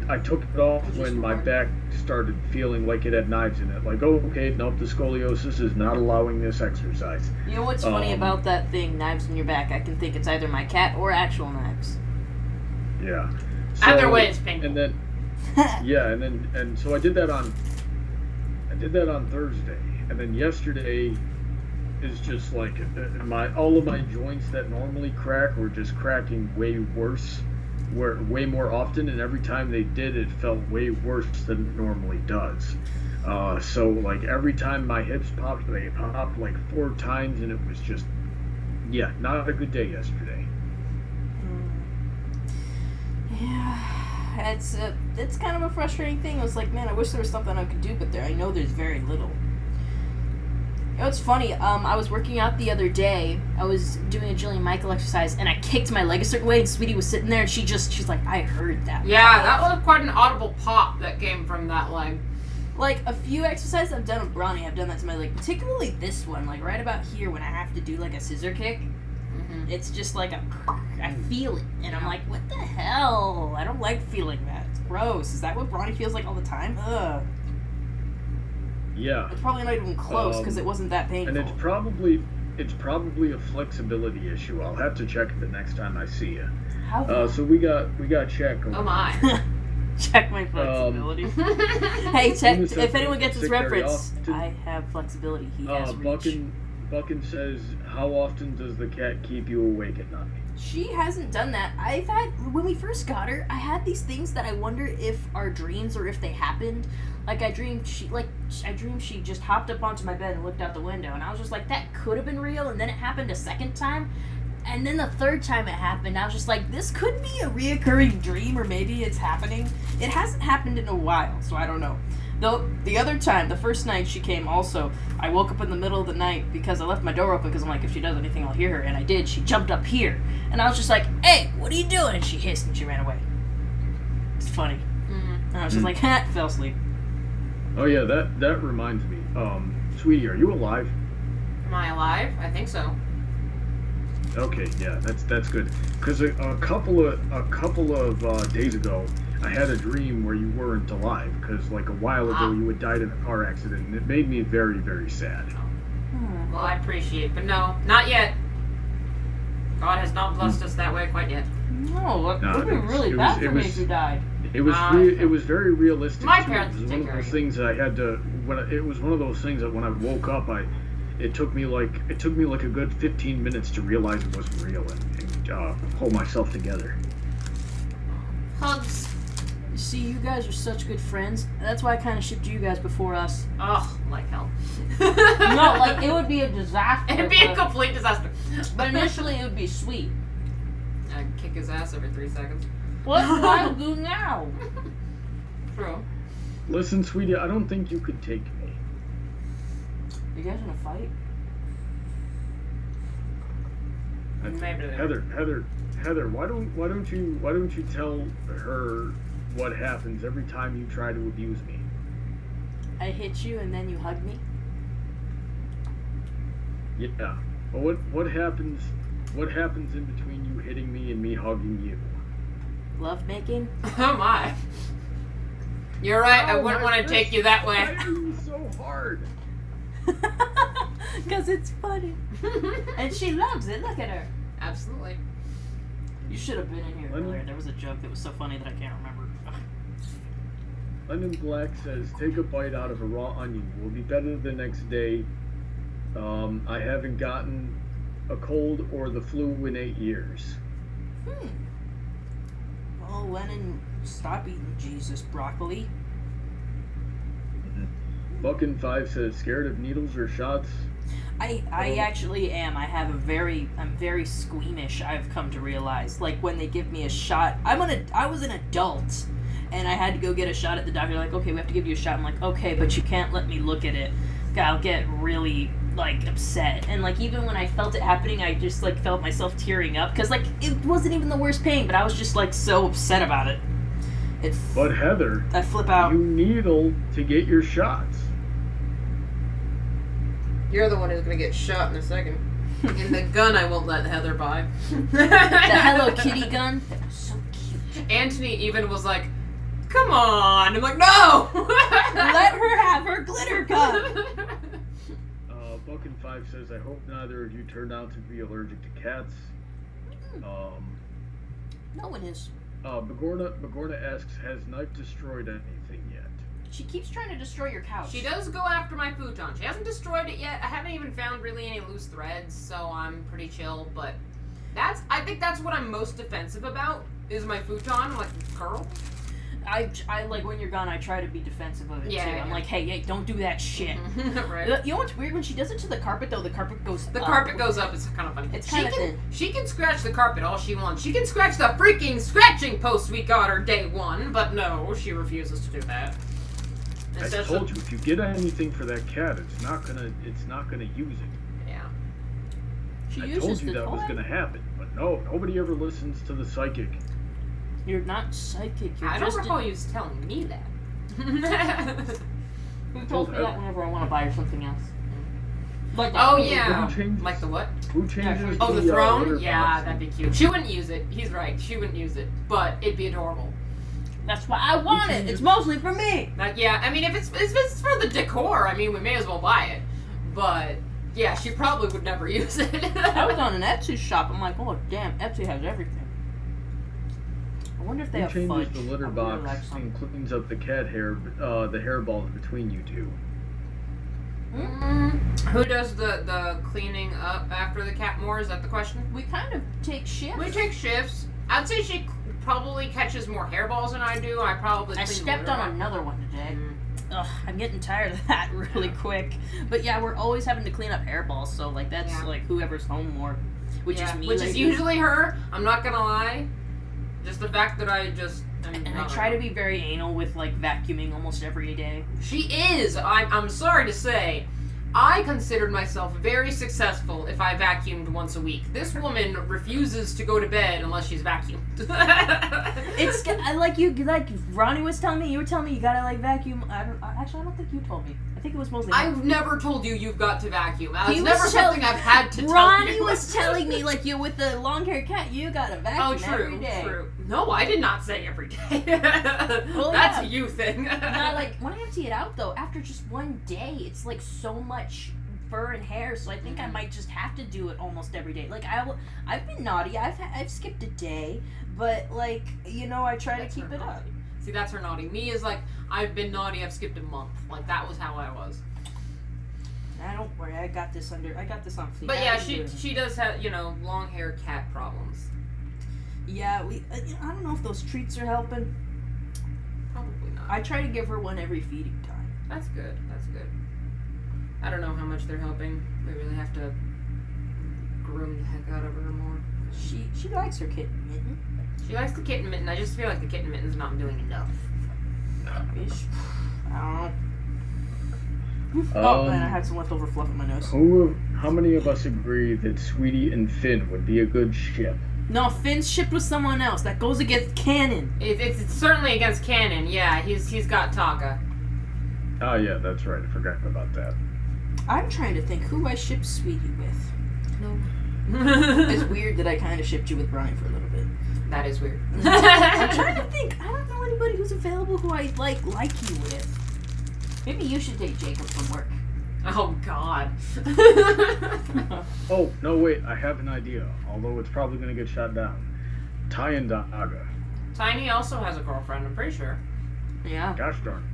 off when my back started feeling like it had knives in it. Like, oh, okay, nope, the scoliosis is not allowing this exercise. You know what's funny about that thing, knives in your back? I can think it's either my cat or actual knives. Yeah. Either way, it's painful. And then, yeah, and so I did that on Thursday, and then yesterday is just like all of my joints that normally crack were just cracking way worse, way more often, and every time they did, it felt way worse than it normally does. So like every time my hips popped, they popped like 4 times, and it was just, yeah, not a good day yesterday. Yeah, it's kind of a frustrating thing. I was like, man, I wish there was something I could do, but I know there's very little. You know, it's funny. I was working out the other day. I was doing a Jillian Michael exercise, and I kicked my leg a certain way, and Sweetie was sitting there, and she's like, I heard that. Yeah, that was quite an audible pop that came from that leg. Like, a few exercises I've done with Bronny, I've done that to my leg, particularly this one, like, right about here when I have to do, like, a scissor kick. Mm-hmm. It's just like I feel it, and I'm like, what the hell? I don't like feeling that. It's gross. Is that what Bronny feels like all the time? Ugh. Yeah. It's probably not even close because it wasn't that painful. And it's probably a flexibility issue. I'll have to check it the next time I see you. How? So we got check. Oh my. Check my flexibility. Hey, check. If anyone gets this reference, I have flexibility. He has reach. Buckin says, how often does the cat keep you awake at night? She hasn't done that. When we first got her, I had these things that I wonder if are dreams or if they happened. Like, I dreamed she just hopped up onto my bed and looked out the window, and I was just like, that could have been real, and then it happened a second time, and then the third time it happened, I was just like, this could be a reoccurring dream, or maybe it's happening. It hasn't happened in a while, so I don't know. Though, the other time, the first night she came also, I woke up in the middle of the night because I left my door open because I'm like, if she does anything, I'll hear her. And I did. She jumped up here. And I was just like, hey, what are you doing? And she hissed and she ran away. It's funny. Mm-hmm. And I was just like, fell asleep. Oh, yeah, that reminds me. Sweetie, are you alive? Am I alive? I think so. Okay, yeah, that's good. Because a couple of days ago, I had a dream where you weren't alive, because like a while ago you had died in a car accident, and it made me very, very sad. Well, I appreciate it, but no, not yet. God has not blessed us that way quite yet. No, what would be really bad for me if you died? It was very realistic. My too. parents It was take one of care those of things that I had to. It was one of those things that when I woke up, it took me like a good 15 minutes to realize it wasn't real and pull myself together. Hugs. You see, you guys are such good friends. That's why I kind of shipped you guys before us. Ugh, like hell. No, like, it would be a disaster. It'd be a complete disaster. But initially, it would be sweet. I'd kick his ass every 3 seconds. What do I do now? True. Listen, sweetie, I don't think you could take me. You guys in a fight? Maybe Heather, why don't you tell her what happens every time you try to abuse me? I hit you and then you hug me? Yeah. Well, what happens in between you hitting me and me hugging you? Love making? Oh my. You're right, I wouldn't want to take you that way. Why are you so hard? Because it's funny. And she loves it. Look at her. Absolutely. You should have been in here earlier. There was a joke that was so funny that I can't remember. London Black says, take a bite out of a raw onion. Will be better the next day. I haven't gotten a cold or the flu in 8 years. Well, Lennon, stop eating Jesus broccoli. Buckin 5 says, scared of needles or shots? I actually am. I'm very squeamish, I've come to realize. Like, when they give me a shot, I was an adult, and I had to go get a shot at the doctor. Like, okay, we have to give you a shot. I'm like, okay, but you can't let me look at it. I'll get really, like, upset. And, like, even when I felt it happening, I just, like, felt myself tearing up. Because, like, it wasn't even the worst pain, but I was just, like, so upset about it. But Heather, I flip out. you needle to get your shots. You're the one who's gonna get shot in a second. And the gun I won't let Heather buy. The Hello Kitty gun. That was so cute. Anthony even was like, come on. I'm like, no! Let her have her glitter gun. Buckin5 says, I hope neither of you turned out to be allergic to cats. No one is. Begorna asks, has Knife destroyed anything yet? She keeps trying to destroy your couch. She does go after my futon. She hasn't destroyed it yet. I haven't even found really any loose threads, so I'm pretty chill, but I think that's what I'm most defensive about, is my futon, like, curl. I like, when you're gone, I try to be defensive of it, too. I'm like, hey, don't do that shit. Right. You know what's weird? When she does it to the carpet, though, the carpet goes up. The carpet goes up. It's kind of funny. It's kind of thin. She can scratch the carpet all she wants. She can scratch the freaking scratching post we got her day one, but no, she refuses to do that. I told you, if you get anything for that cat, it's not gonna use it. Yeah. I told you that was gonna happen, but no, nobody ever listens to the psychic. You're not psychic. I don't recall you telling me that. Who told me that whenever I want to buy her something else? Like oh yeah. Like the what? Who changes? Oh, the throne? Yeah, that'd be cute. She wouldn't use it. He's right. She wouldn't use it, but it'd be adorable. That's why I want it. It's mostly for me. Yeah, I mean, if it's for the decor, I mean, we may as well buy it. But yeah, she probably would never use it. I was on an Etsy shop. I'm like, oh damn, Etsy has everything. I wonder if they have fudge. Who changes the litter box and cleans up the cat hair, the hairballs between you two? Who does the cleaning up after the cat more? Is that the question? We kind of take shifts. We take shifts. I'd say she probably catches more hairballs than I do. I stepped on another one today. Ugh, I'm getting tired of that really quick. But yeah, we're always having to clean up hairballs, so like that's like whoever's home more, which is me. Which is usually her. I'm not gonna lie. Just the fact that I try to be very anal with like vacuuming almost every day. She is. I'm sorry to say, I considered myself very successful if I vacuumed once a week. This woman refuses to go to bed unless she's vacuumed. It's like Ronnie was telling me. You were telling me you gotta like vacuum. I don't think you told me. I think it was mostly. I've never told you you've got to vacuum. That's never something I've had to tell you. Ronnie was telling me like you with the long-haired cat, you gotta vacuum every day. True. No, I did not say every day. Well, that's a you thing. Now, like when I empty it out though, after just one day, it's like so much fur and hair. So I think I might just have to do it almost every day. Like I've been naughty. I've skipped a day, but like I try to keep it up. See, that's her naughty. Me is like, I've been naughty, I've skipped a month. Like, that was how I was. Don't worry, I got this on fleek. But yeah, she does have, long hair cat problems. Yeah, I don't know if those treats are helping. Probably not. I try to give her one every feeding time. That's good. I don't know how much they're helping. We really have to groom the heck out of her more. She likes her kitten mitten. She likes the kitten mitten. I just feel like the kitten mitten's not doing enough. I don't know. Oh man, I had some leftover fluff in my nose. How many of us agree that Sweetie and Finn would be a good ship? No, Finn's shipped with someone else. That goes against canon. It's certainly against canon. Yeah, he's got Taka. Oh yeah, that's right. I forgot about that. I'm trying to think who I shipped Sweetie with. No. It's weird that I kind of shipped you with Brian for a little bit. That is weird. I'm trying to think. I don't know anybody who's available who I like you with. Maybe you should date Jacob from work. Oh God. Oh no, wait! I have an idea. Although it's probably gonna get shot down. Ty and Daga. Tiny also has a girlfriend. I'm pretty sure. Yeah. Gosh darn.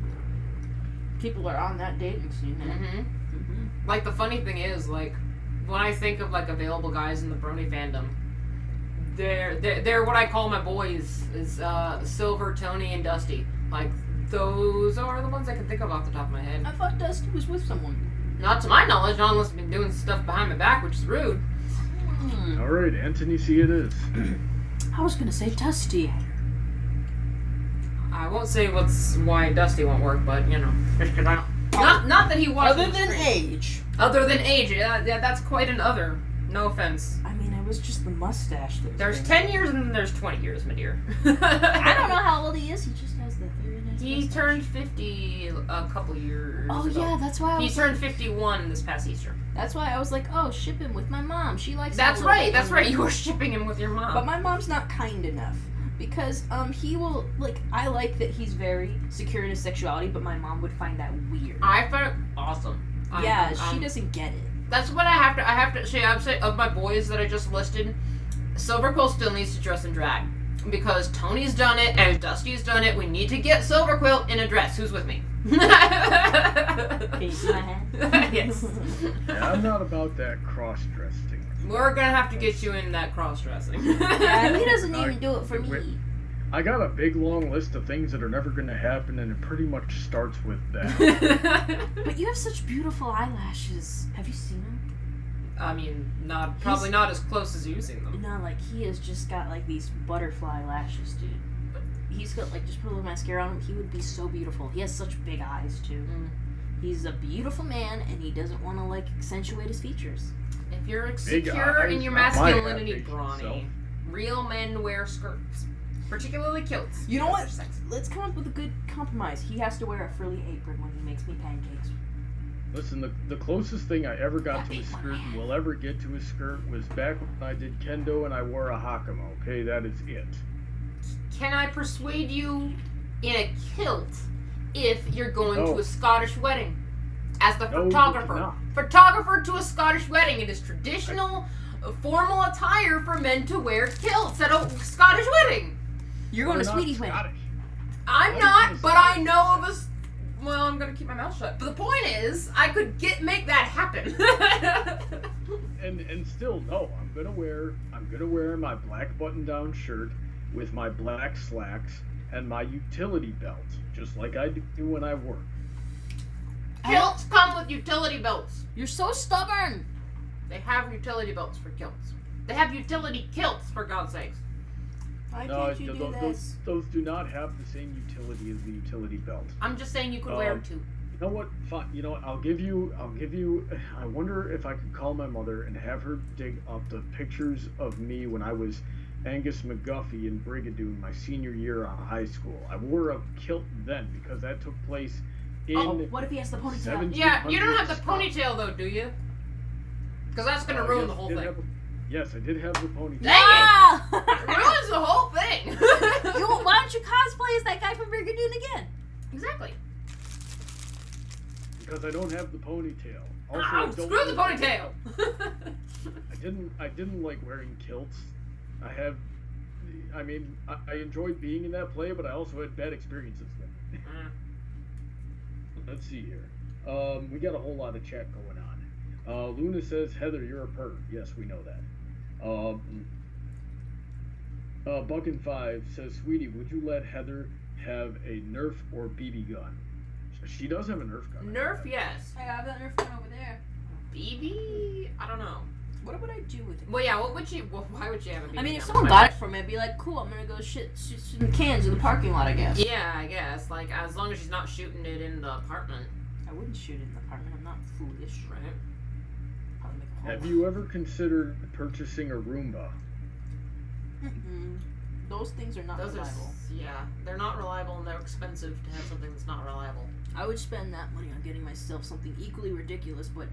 People are on that dating scene. Like the funny thing is, like when I think of like available guys in the brony fandom, they're what I call my boys is Silver, Tony, and Dusty. Like those are the ones I can think of off the top of my head. I thought Dusty was with someone. Not to my knowledge, not unless I've been doing stuff behind my back, which is rude. All right, Anthony, see it is. I was gonna say Dusty. I won't say why Dusty won't work, but just because I don't. Not that he wasn't. Other than age. Other than age, yeah, that's quite an other. No offense. I mean, I was just the mustache. That was There's very 10 years and then there's 20 years, my dear. I don't know how old he is. He just has that very nice He mustache. turned 50 a couple years Oh ago. yeah, that's why I He was turned 51 this past Easter. That's why I was like, oh, ship him with my mom. She likes. That's right. That's right. You were shipping him with your mom. But my mom's not kind enough because he will like. I like that he's very secure in his sexuality, but my mom would find that weird. I found it awesome. She doesn't get it. That's what I have to say. I'm saying of my boys that I just listed, Silver Quill still needs to dress in drag because Tony's done it and Dusty's done it. We need to get Silver Quill in a dress. Who's with me? Can you see my hand? Yes. Yeah, I'm not about that cross-dressing. We're gonna have to get you in that cross-dressing. Yeah, he doesn't even do it for me. I got a big long list of things that are never going to happen, and it pretty much starts with that. But you have such beautiful eyelashes. Have you seen them? I mean, probably not as close as you've seen them. No, like he has just got like these butterfly lashes, dude. But he's got like just put a little mascara on him. He would be so beautiful. He has such big eyes too. He's a beautiful man, and he doesn't want to like accentuate his features. If you're Big secure in eyes, your not my masculinity, average, Brawny, so. real men wear skirts, particularly kilts. You know because what? they're sexy. Let's come up with a good compromise. He has to wear a frilly apron when he makes me pancakes. Listen, the closest thing I ever got to a skirt and will ever get to a skirt was back when I did kendo and I wore a hakama, okay? That is it. Can I persuade you in a kilt if you're going No. to a Scottish wedding? As the No, you photographer. cannot. Photographer to a Scottish wedding. It is traditional formal attire for men to wear kilts at a Scottish wedding. You're going We're to not Sweetie's wedding. Scottish. I'm I not, was but gonna I know of a... Well, I'm going to keep my mouth shut. But the point is, I could make that happen. And still, no, I'm gonna wear my black button-down shirt with my black slacks and my utility belt, just like I do when I work. Kilts come with utility belts. You're so stubborn. They have utility belts for kilts. They have utility kilts, for God's sakes. Why No, can't you do this? those do not have the same utility as the utility belt. I'm just saying you could wear two. You know what? Fine. You know what? I'll give you. I wonder if I could call my mother and have her dig up the pictures of me when I was Angus McGuffey in Brigadoon my senior year of high school. I wore a kilt then because that took place in. Oh, what if he has the ponytail? Yeah, you don't have the 1700s. ponytail though, do you? Because that's gonna ruin the whole thing. Yes, I did have the ponytail. Dang it! It ruins the whole thing. Why don't you cosplay as that guy from Brigadoon again? Exactly. Because I don't have the ponytail. Also, I Oh, don't screw the like- ponytail. I didn't like wearing kilts. I enjoyed being in that play, but I also had bad experiences with it. Let's see here. We got a whole lot of chat going on. Luna says, Heather, you're a perv. Yes, we know that. Buckin5 says, Sweetie, would you let Heather have a Nerf or BB gun? She does have a Nerf gun. Nerf, yes. I have that Nerf gun over there. BB? I don't know. What would I do with it? Well, yeah. What would she? Well, why would she have a BB? I mean, if gun? someone got it for me, I'd be like, cool, I'm gonna go shoot some cans in the parking lot, I guess. Yeah, I guess. Like, as long as she's not shooting it in the apartment, I wouldn't shoot it in the apartment. I'm not foolish. right? Probably make a whole Have you ever considered purchasing a Roomba? Mm-mm. Those things are not Those reliable. yeah, they're not reliable and they're expensive to have something that's not reliable. I would spend that money on getting myself something equally ridiculous, but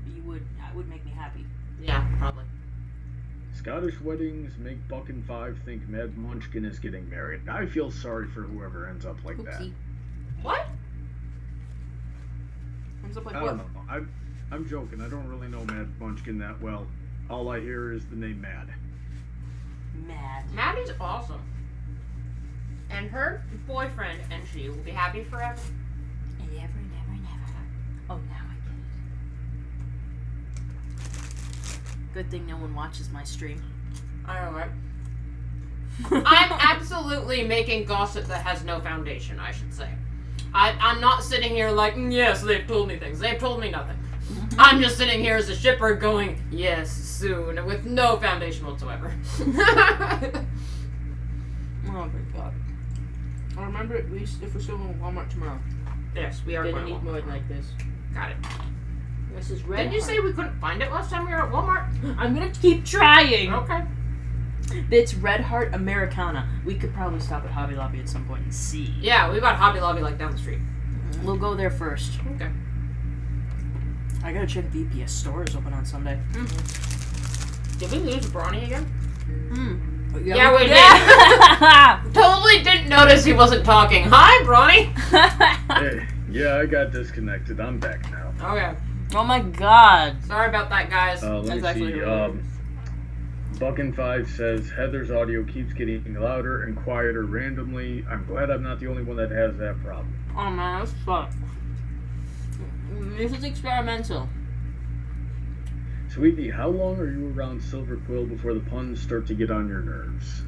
that would make me happy. Yeah, probably. Scottish weddings make Buckin5 think Mad Munchkin is getting married. I feel sorry for whoever ends up like that. Oopsie. What? Ends up like I what? don't know. I'm joking. I don't really know Mad Munchkin that well. All I hear is the name Mad. Mad. Maddie's awesome. And her boyfriend and she will be happy forever. And never, never, never. Oh, now I get it. Good thing no one watches my stream. I know, right? I'm absolutely making gossip that has no foundation, I should say. I'm not sitting here like, yes, they've told me things. They've told me nothing. I'm just sitting here as a shipper going, yes, soon, with no foundation whatsoever. Oh my god. I remember at least if we're still in Walmart tomorrow. Yes, we are Gonna going to need more Walmart. like this. Got it. This is red. Didn't you say we couldn't find it last time we were at Walmart? I'm gonna keep trying. Okay. It's Red Heart Americana. We could probably stop at Hobby Lobby at some point and see. Yeah, we've got Hobby Lobby like down the street. We'll go there first. Okay. I gotta check if VPS store is open on Sunday. Did we lose Brawny again? Yeah, we did. Totally didn't notice he wasn't talking. Hi, Brawny. Hey, yeah, I got disconnected. I'm back now. Okay. Oh my god. Sorry about that, guys. Let me see. Buckin5 says Heather's audio keeps getting louder and quieter randomly. I'm glad I'm not the only one that has that problem. Oh man, that's fuck. This is experimental. Sweetie, how long are you around Silver Quill before the puns start to get on your nerves?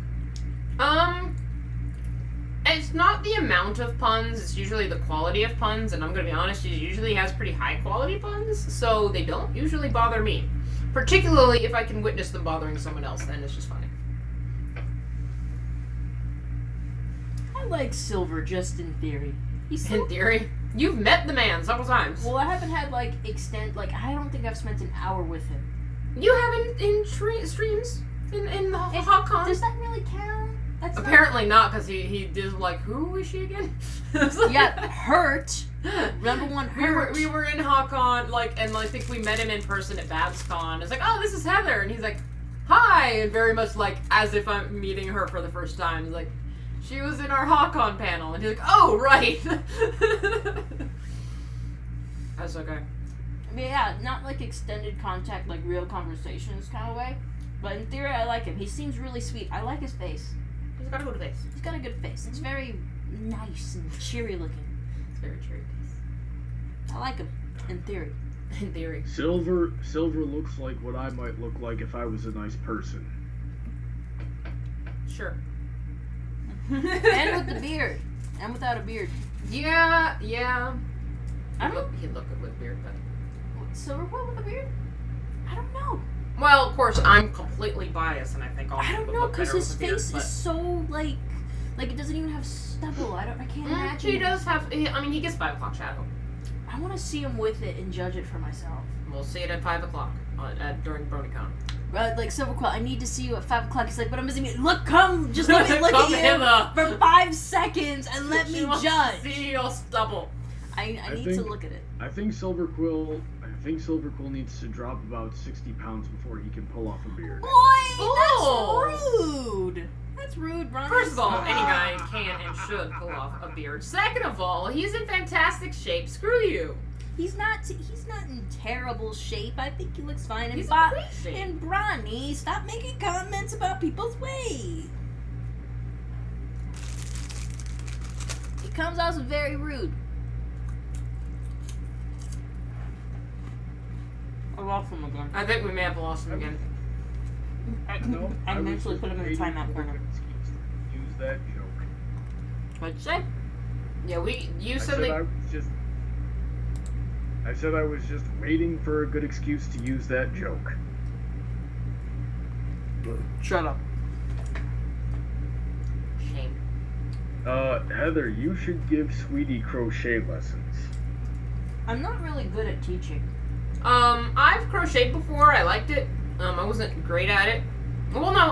It's not the amount of puns, it's usually the quality of puns, and I'm gonna be honest, she usually has pretty high quality puns, so they don't usually bother me. Particularly if I can witness them bothering someone else, then it's just funny. I like Silver just in theory. He's In theory. You've met the man several times. Well, I haven't had I don't think I've spent an hour with him. You haven't in streams? In the HotCon? Does that really count? That's Apparently not, because he did who is she again? Yeah, Hurt. Number one, Hurt. We were in HotCon, and I think we met him in person at BabsCon. It's like, oh, this is Heather, and he's like, hi, and very much as if I'm meeting her for the first time. He's like, she was in our HotCon panel, and he's like, oh, right. That's okay. Yeah, not extended contact, real conversations kind of way. But in theory, I like him. He seems really sweet. I like his face. He's got a good face. He's got a good face. It's very nice and cheery looking. It's very cheery face. I like him, in theory. In theory. Silver looks like what I might look like if I was a nice person. Sure. And with the beard. And without a beard. Yeah. I don't... He'd look good with a beard, but... Silver Quill with a beard? I don't know. Well, of course, I'm completely biased, and I think all I people don't know, look because better his with a beard, face but... is so, it doesn't even have stubble. I can't imagine. He does have... he gets 5 o'clock shadow. I want to see him with it and judge it for myself. We'll see it at 5 o'clock during BronyCon. Right, Silver Quill, I need to see you at 5 o'clock. He's like, but I'm missing it. Look, just let me look Come at you hither. for 5 seconds and let me judge. See your stubble. I need to look at it. I think Silver Quill needs to drop about 60 pounds before he can pull off a beard. Boy, that's rude. That's rude, Ron. First of all, any guy can and should pull off a beard. Second of all, he's in fantastic shape. Screw you. He's not in terrible shape. I think he looks fine. He's in great shape. And Bronny, stop making comments about people's weight. He comes out as very rude. I lost him again. I think we may have lost him again. No, I mentally put him in the timeout corner. Use that joke. What'd you say? Yeah, you suddenly... I said I was just waiting for a good excuse to use that joke. Shut up. Shame. Heather, you should give Sweetie crochet lessons. I'm not really good at teaching. I've crocheted before. I liked it. I wasn't great at it. Well, no,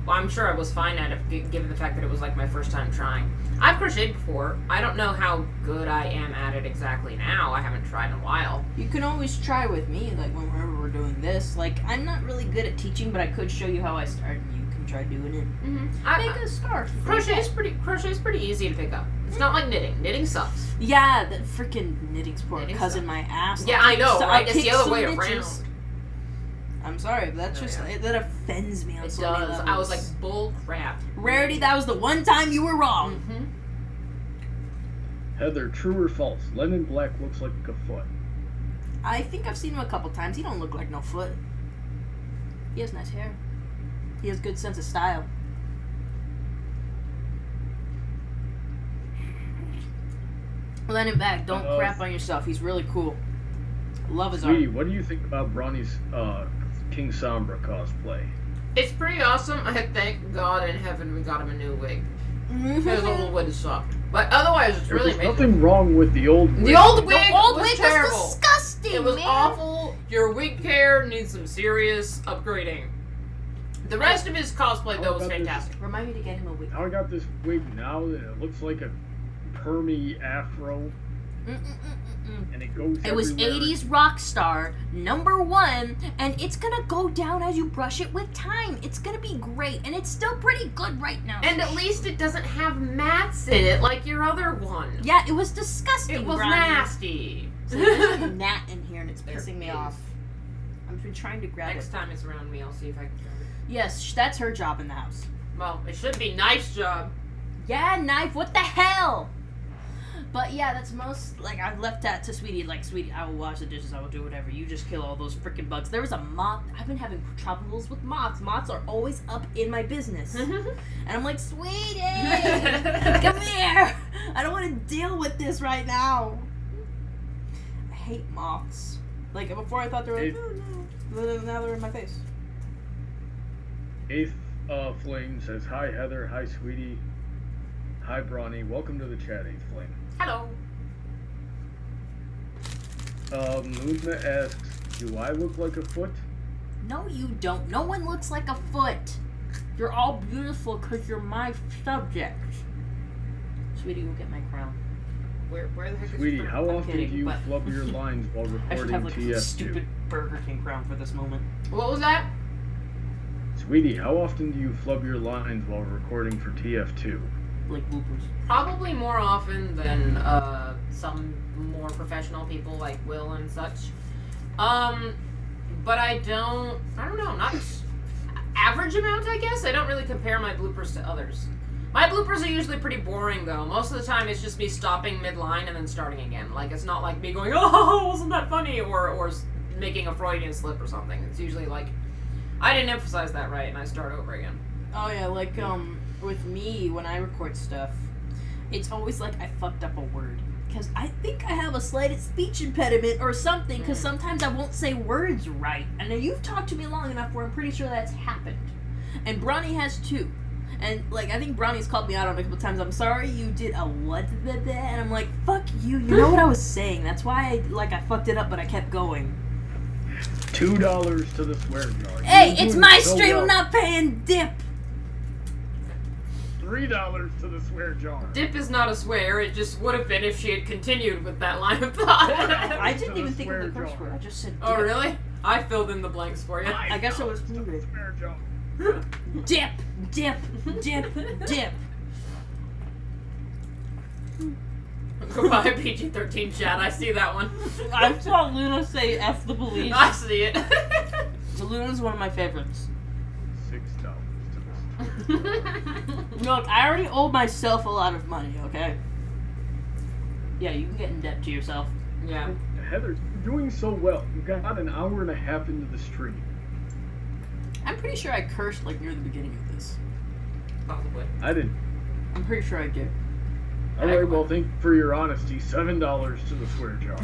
I'm sure I was fine at it, given the fact that it was my first time trying. I've crocheted before. I don't know how good I am at it exactly now. I haven't tried in a while. You can always try with me, whenever we're doing this. I'm not really good at teaching, but I could show you how I start, and you can try doing it. Mm-hmm. Make a scarf. Crochet is pretty easy to pick up. It's not like knitting. Knitting sucks. Yeah, that freaking knitting's poor cousin my ass. Yeah, I know, right? It's the other way around. I'm sorry, but that's that offends me on so many levels. I was like, bull crap. Rarity, that was the one time you were wrong. Mm-hmm. Heather, true or false? Lennon Black looks like a foot. I think I've seen him a couple times. He don't look like no foot. He has nice hair. He has good sense of style. Lennon back. Don't crap on yourself. He's really cool. Love his art. Sweetie, what do you think about Bronny's King Sombra cosplay? It's pretty awesome. I thank God in heaven we got him a new wig. His old wig sucked. But otherwise, it's really amazing. Nothing wrong with the old wig. The old wig was terrible. Disgusting, It was man. awful. Your wig care needs some serious upgrading. The rest of his cosplay, though, was fantastic. Remind me to get him a wig. Now I got this wig now that it looks like a permy afro. And it goes It was everywhere. 80s rock star, #1, and it's gonna go down as you brush it with time. It's gonna be great, and it's still pretty good right now. And at least it doesn't have mats in it like your other one. Yeah, it was disgusting. It was Brian. nasty. So there's a gnat in here, and it's pissing me is. off. I've been trying to grab Next it. time it's around me, I'll see if I can grab it. Yes, that's her job in the house. Well, it should be Knife's job. Yeah, Knife, what the hell? But yeah, that's most, like, I've left that to Sweetie. Like, Sweetie, I will wash the dishes, I will do whatever. You just kill all those freaking bugs. There was a moth. I've been having troubles with moths. Moths are always up in my business. And I'm like, Sweetie, come here. I don't want to deal with this right now. I hate moths. Like, before I thought they were like, oh no. Now they're in my face. Eighth Flame says, hi Heather, hi Sweetie, hi Brawny, welcome to the chat, Eighth Flame. Hello. Luna asks, do I look like a foot? No, you don't. No one looks like a foot. You're all beautiful because you're my subject. Sweetie, go get my crown. Where the heck is Sweetie, your how crown? often kidding, do you but- flub your lines while I should recording have like a TF2? stupid Burger King crown for this moment. What was that? Sweetie, how often do you flub your lines while recording for TF2? Like bloopers. Probably more often than some more professional people like Will and such. But I don't know, not average amount, I guess. I don't really compare my bloopers to others. My bloopers are usually pretty boring, though. Most of the time, it's just me stopping mid-line and then starting again. Like, it's not like me going, oh, wasn't that funny? Or making a Freudian slip or something. It's usually like, I didn't emphasize that right, and I start over again. Oh yeah, like with me when I record stuff, it's always like I fucked up a word because I think I have a slight speech impediment or something. Because sometimes I won't say words right. And now you've talked to me long enough where I'm pretty sure that's happened, and Bronny has too. And like I think Bronny's called me out on it a couple times. I'm sorry you did a what, and I'm like, fuck you. You know what I was saying. That's why I fucked it up, but I kept going. $2 to the swear jar. Hey, You're it's doing my so stream. well. I'm not paying dip. $3 to the swear jar. Dip is not a swear. It just would have been if she had continued with that line of thought. I didn't even think of the curse word. I just said dip. Oh, really? I filled in the blanks for you. I guess I was hungry. Swear jar. Dip, dip, dip, dip. Goodbye, PG-13 chat. I see that one. I saw Luna say F the police. I see it. Luna's one of my favorites. $6 to the Look, I already owe myself a lot of money, okay? Yeah, you can get in debt to yourself. Yeah. Heather, you're doing so well. You got an hour and a half into the stream. I'm pretty sure I cursed like near the beginning of this. Possibly. I didn't. I'm pretty sure I did. Alright, well, thank you for your honesty. $7 to the swear jar.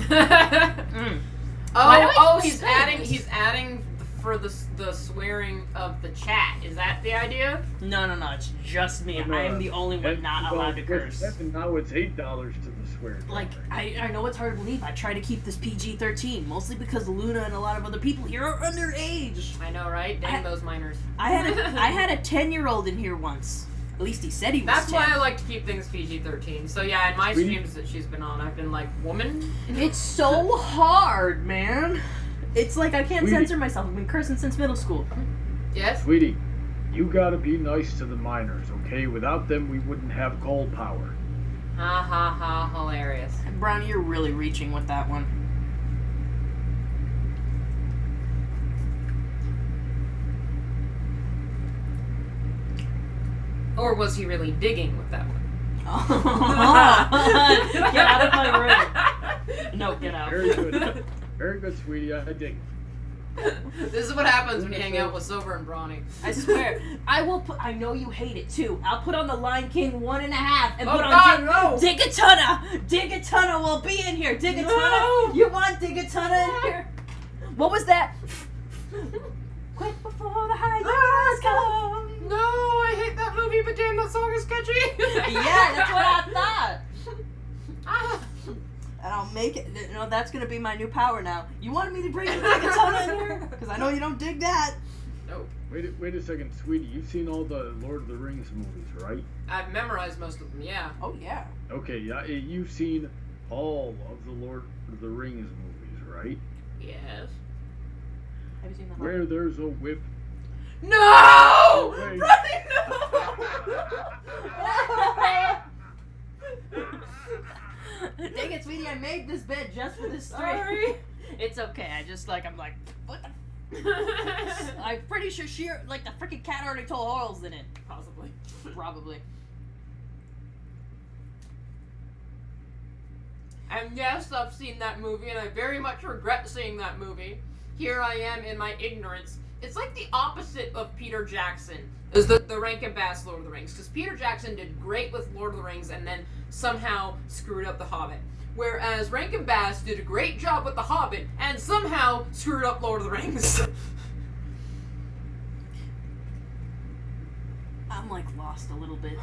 Why do I Oh, keep he's saying this? adding for the swearing of the chat. Is that the idea? No, it's just me. I am the only one not allowed to curse. Now it's $8 to the swear jar. Like, I know it's hard to believe. I try to keep this PG-13, mostly because Luna and a lot of other people here are underage. I know, right? Dang those minors. I had a 10-year-old in here once. At least he said he was That's 10. why I like to keep things PG-13. So yeah, in my streams that she's been on, I've been like, woman? It's so hard, man. It's like I can't Sweetie. censor myself. I've been cursing since middle school. Yes? Sweetie, you gotta be nice to the miners, okay? Without them, we wouldn't have gold power. Ha ha ha, hilarious. Brownie, you're really reaching with that one. Or was he really digging with that one? Get out of my room. No, get out. Very good. Very good, sweetie. I dig. This is what happens when you hang out with Silver and Brawny. I swear. I will put. I know you hate it too. I'll put on the Lion King 1.5 and Oh put on God, no! Digatuna. Digatuna will be in here. Digatuna. No! You want Digatuna in here? What was that? Quick before the hyenas come. No, I hate that movie, but damn, that song is catchy. Yeah, that's what I thought. Ah. And I'll make it. You know, that's gonna be my new power now. You wanted me to bring the Digatuna in here? Because I know you don't dig that. No. Wait a second, sweetie. You've seen all the Lord of the Rings movies, right? I've memorized most of them, yeah. Oh, yeah. Okay, yeah. You've seen all of the Lord of the Rings movies, right? Yes. Have you seen the Where there's a whip. No! Okay. Ronnie, no! Dang it, sweetie, I made this bed just for this story. Sorry. It's okay. I'm like, what the? I'm pretty sure the freaking cat already told holes in it. Possibly. Probably. And yes, I've seen that movie, and I very much regret seeing that movie. Here I am in my ignorance. It's like the opposite of Peter Jackson, is the Rankin Bass Lord of the Rings. Because Peter Jackson did great with Lord of the Rings and then somehow screwed up The Hobbit. Whereas Rankin Bass did a great job with The Hobbit and somehow screwed up Lord of the Rings. I'm like lost a little bit.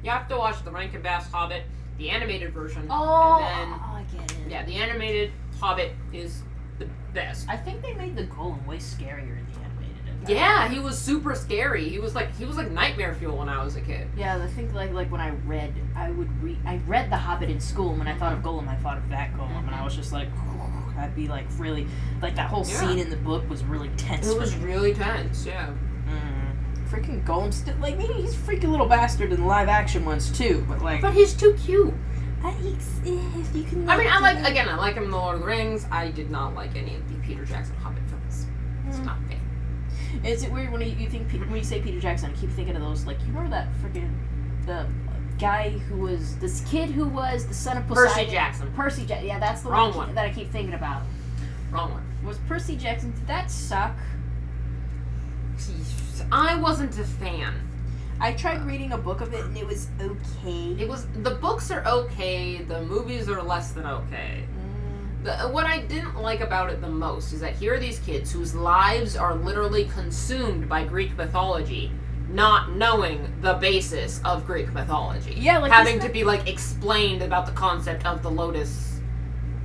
You have to watch the Rankin Bass Hobbit, the animated version. Oh, and then, I get it. yeah, the animated Hobbit is the best. I think they made the golem way scarier in the animated. Yeah, he was super scary. He was like nightmare fuel when I was a kid. Yeah, I think like when I read The Hobbit in school, and when I thought of Golem, I thought of that Golem, and I was just like, I'd be like really, like that whole scene in the book was really tense. It was really tense, yeah. Freaking Golem still, like, maybe he's a freaking little bastard in the live action ones too, but like. But he's too cute. If you can. I mean, I like him in The Lord of the Rings. I did not like any of the Peter Jackson Hobbit films. It's not fair. Is it weird when you think when you say Peter Jackson? I keep thinking of those. Like, you remember that freaking the guy who was this kid who was the son of Poseidon? Percy Jackson. Percy Jackson. Yeah, that's the Wrong one one. that I keep thinking about. Wrong one. Was Percy Jackson? Did that suck? I wasn't a fan. I tried reading a book of it and it was okay. The books are okay. The movies are less than okay. What I didn't like about it the most is that here are these kids whose lives are literally consumed by Greek mythology, not knowing the basis of Greek mythology. Yeah, like having to be like explained about the concept of the lotus,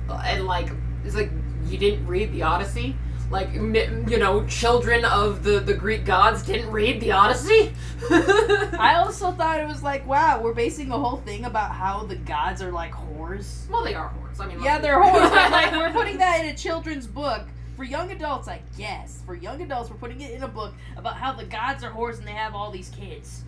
and like it's like you didn't read the Odyssey. Like, you know, children of the Greek gods didn't read the Odyssey? I also thought it was like, wow, we're basing the whole thing about how the gods are like whores. Well, they are whores. I mean, yeah, they're whores. But like, we're putting that in a children's book. For young adults, I guess. For young adults, we're putting it in a book about how the gods are whores and they have all these kids.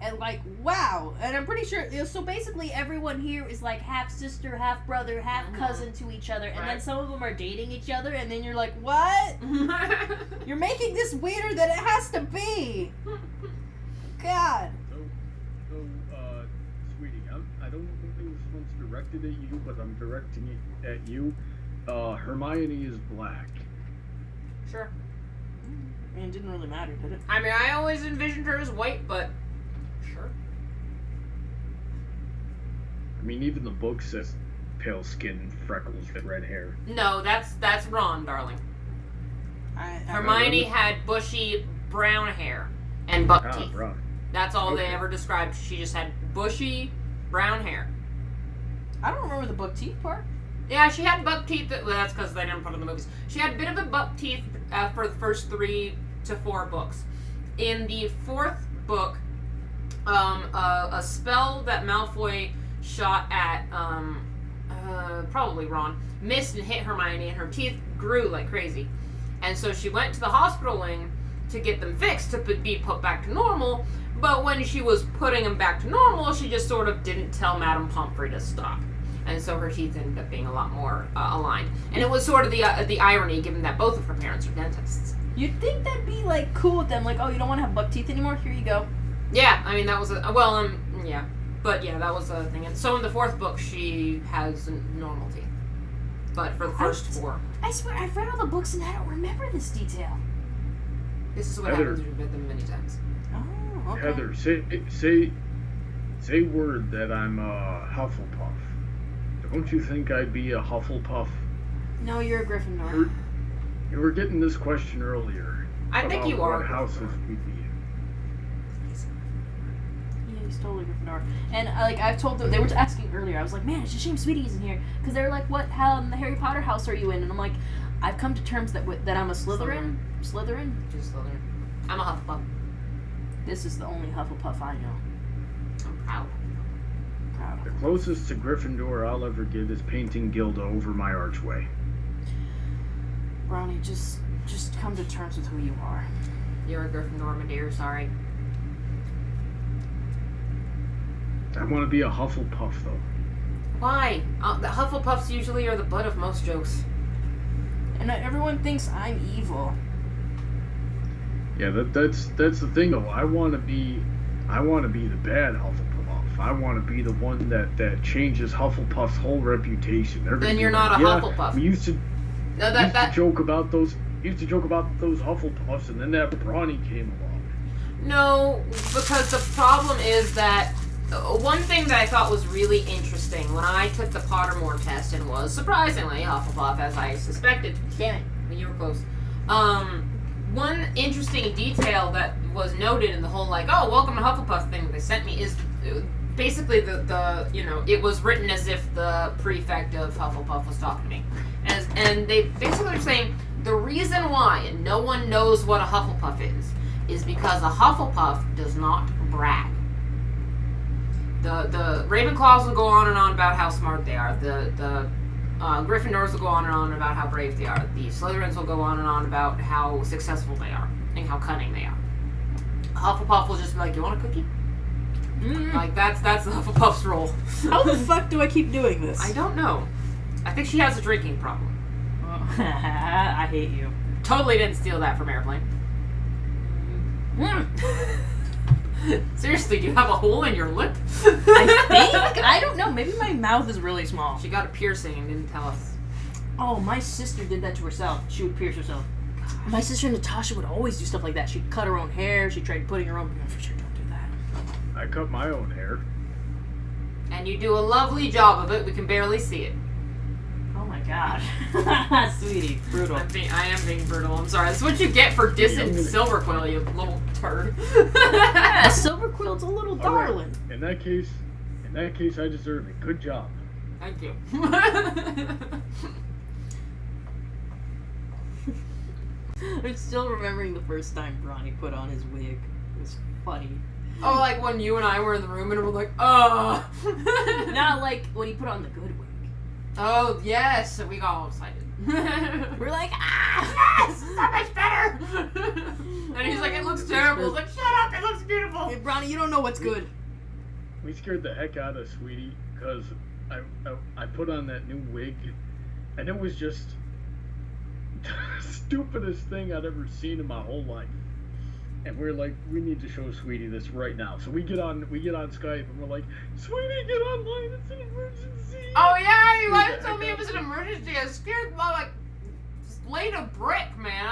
And like, wow. And I'm pretty sure, so basically everyone here is like half sister, half brother, half cousin to each other. And then some of them are dating each other. And then you're like, what? You're making this weirder than it has to be. God. So, sweetie, I don't think this one's directed at you, but I'm directing it at you. Hermione is black. Sure. I mean, it didn't really matter, did it? I mean, I always envisioned her as white, but sure. I mean, even the book says pale skin, freckles, and red hair. No, that's Ron, darling. Hermione had bushy brown hair and buck teeth. Right. That's all they ever described. She just had bushy brown hair. I don't remember the buck teeth part. Yeah, she had buck teeth. Well, that's because they didn't put it in the movies. She had a bit of a buck teeth for the first 3 to 4 books. In the 4th book, a spell that Malfoy shot at, probably Ron, missed and hit Hermione, and her teeth grew like crazy. And so she went to the hospital wing to get them fixed to be put back to normal, but when she was putting them back to normal, she just sort of didn't tell Madame Pomfrey to stop. And so her teeth ended up being a lot more aligned. And it was sort of the irony, given that both of her parents are dentists. You'd think that'd be, like, cool with them. Like, oh, you don't want to have buck teeth anymore? Here you go. Yeah, I mean, that was yeah. But, yeah, that was a thing. And so in the 4th book, she has normal teeth. But for the first 4. I swear, I've read all the books and I don't remember this detail. This is what happens when you've read them many times. Oh, okay. Heather, say word that I'm a Hufflepuff. Don't you think I'd be a Hufflepuff? No, you're a Gryffindor. You were getting this question earlier. I think you are. What houses we'd be in. Yeah, he's totally Gryffindor. And like I've told them, they were asking earlier. I was like, man, it's a shame Sweetie isn't here because they were like, what Harry Potter house are you in? And I'm like, I've come to terms that I'm a Slytherin. Just Slytherin. I'm a Hufflepuff. This is the only Hufflepuff I know. I'm proud. The closest to Gryffindor I'll ever get is painting Gilda over my archway. Brownie, just come to terms with who you are. You're a Gryffindor, my dear. Sorry. I want to be a Hufflepuff, though. Why? The Hufflepuffs usually are the butt of most jokes. And everyone thinks I'm evil. Yeah, that's the thing, though. I want to be the bad Hufflepuff. I want to be the one that changes Hufflepuff's whole reputation. Then you're not a Hufflepuff. We used to joke about those Hufflepuffs, and then that Brawny came along. No, because the problem is that one thing that I thought was really interesting when I took the Pottermore test and was surprisingly Hufflepuff, as I suspected. Damn it. You were close. One interesting detail that was noted in the whole welcome to Hufflepuff thing they sent me is basically the it was written as if the prefect of Hufflepuff was talking to me. And they basically are saying the reason why no one knows what a Hufflepuff is because a Hufflepuff does not brag. The Ravenclaws will go on and on about how smart they are. The Gryffindors will go on and on about how brave they are. The Slytherins will go on and on about how successful they are and how cunning they are. A Hufflepuff will just be like, "You want a cookie?" Like that's the Hufflepuff's role. How the fuck do I keep doing this? I don't know. I think she has a drinking problem. I hate you. Totally didn't steal that from Airplane. Seriously, do you have a hole in your lip? I think. I don't know. Maybe my mouth is really small. She got a piercing and didn't tell us. Oh, my sister did that to herself. She would pierce herself. My sister Natasha would always do stuff like that. She'd cut her own hair. She tried putting her own... For sure, don't do that. I cut my own hair. And you do a lovely job of it. We can barely see it. Oh my god. Sweetie, brutal. I am being brutal. I'm sorry. That's what you get for dissing Silverquill, you little turd. Yeah, Silverquill's a little darling. Right. In that case, I deserve it. Good job. Thank you. I'm still remembering the first time Bronny put on his wig. It was funny. Oh, like when you and I were in the room and we're like, Not like when he put on the good wig. Oh, yes. We got all excited. We're like, yes, so much better. And he's like, it looks terrible. It's like, shut up, it looks beautiful. Hey, Bronny, you don't know what's good. We scared the heck out of Sweetie because I put on that new wig, and it was just the stupidest thing I'd ever seen in my whole life. And we're like, we need to show Sweetie this right now. So we get on Skype and we're like, Sweetie, get online, it's an emergency. Oh yeah, you guys told me it was an emergency. I was scared, like, just laid a brick, man.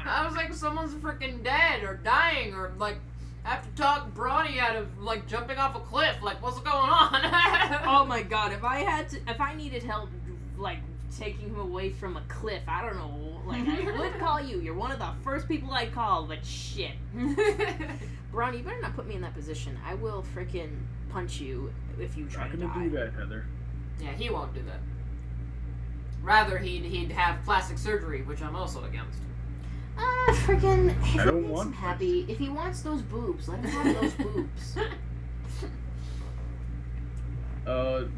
I was like, someone's freaking dead or dying or like have to talk Brawny out of like jumping off a cliff. Like, what's going on? Oh my god, if I needed help, like taking him away from a cliff, I don't know. Like, I would call you. You're one of the first people I'd call, but shit. Bronny, you better not put me in that position. I will frickin' punch you if you try to die. Not gonna do that, Heather. Yeah, he won't do that. Rather, he'd have plastic surgery, which I'm also against. Frickin', if I it don't makes want him happy, if he wants those boobs, let him have those boobs.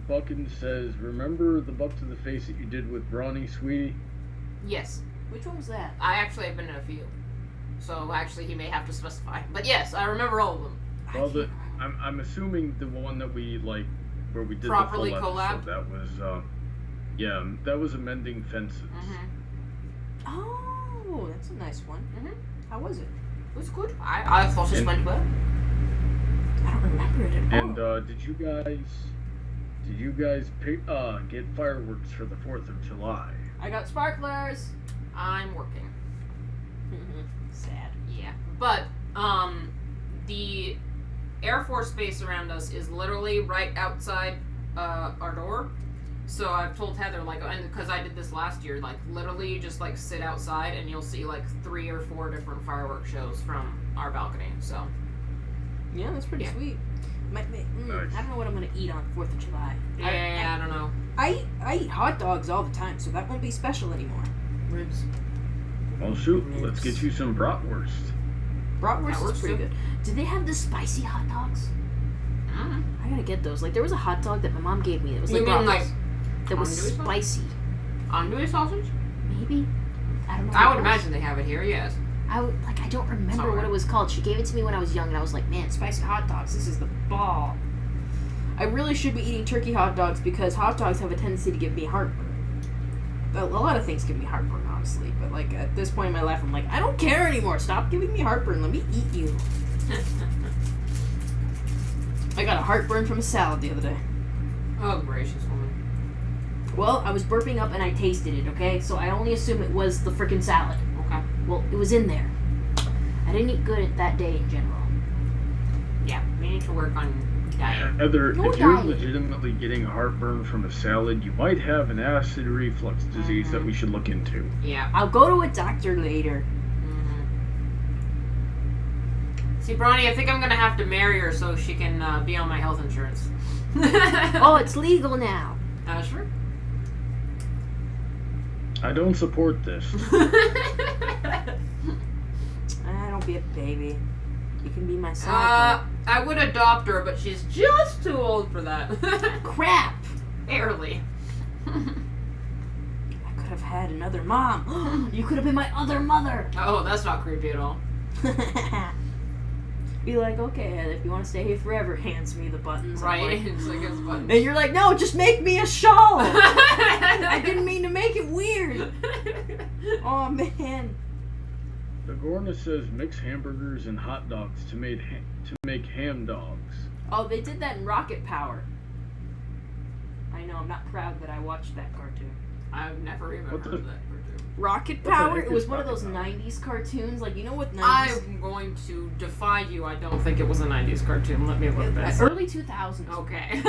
Buckin says, remember the buck to the face that you did with Brawny, Sweetie? Yes. Which one was that? I actually have been in a few. So actually he may have to specify. But yes, I remember all of them. Well, I'm assuming the one that we, like, where we did properly the full collab? episode, that was, that was Amending Fences. Mm-hmm. Oh, that's a nice one. Mm-hmm. How was it? It was good. I thought it went well. I don't remember it at all. And, did you guys get fireworks for the 4th of July? I got sparklers. I'm working. Sad. Yeah. But, the Air Force base around us is literally right outside, our door. So I've told Heather, like, and because I did this last year, like, literally just, like, sit outside and you'll see, like, 3 or 4 different fireworks shows from our balcony, so. Yeah, that's pretty sweet. Nice. I don't know what I'm going to eat on 4th of July. Yeah, I don't know. I eat hot dogs all the time, so that won't be special anymore. Ribs. Well, shoot, let's get you some bratwurst. Bratwurst is pretty too. good. Did they have the spicy hot dogs? I gotta get those. Like, there was a hot dog that my mom gave me. It was You like mean, bratwurst. like, That was andouille sauce? spicy. Andouille sausage? Maybe? I don't know. I what would it was. imagine they have it here, yes. I don't remember Sorry. what it was called. She gave it to me when I was young, and I was like, man, spicy hot dogs, this is the ball. I really should be eating turkey hot dogs because hot dogs have a tendency to give me heartburn. A lot of things give me heartburn, honestly. But, like, at this point in my life, I'm like, I don't care anymore. Stop giving me heartburn. Let me eat you. I got a heartburn from a salad the other day. Oh, gracious woman. Well, I was burping up and I tasted it, okay? So I only assume it was the frickin' salad. Okay. Well, it was in there. I didn't eat good at that day in general. Yeah, we need to work on diet. Heather, No if you're diet. legitimately getting heartburn from a salad, you might have an acid reflux disease that we should look into. Yeah. I'll go to a doctor later. See, Bronny, I think I'm gonna have to marry her so she can be on my health insurance. Oh, it's legal now. Sure. I don't support this. Don't be a baby. You can be my son. I would adopt her, but she's just too old for that. Crap! Barely. I could have had another mom. You could have been my other mother. Oh, that's not creepy at all. Be like, okay, if you want to stay here forever, hands me the buttons. I'm Right? like- It's like it's buttons. and you're like, no, just make me a shawl. I didn't mean to make it weird. Oh man. The Gorna says mix hamburgers and hot dogs to make ham dogs. Oh, they did that in Rocket Power. I know, I'm not proud that I watched that cartoon. I've never even What heard the- of that cartoon. Rocket What the Power? heck It was is one of those Rocket Power? 90s cartoons. Like, you know what 90s... I'm going to defy you. I don't think it was a 90s cartoon. Let me look this. Early 2000s. Okay.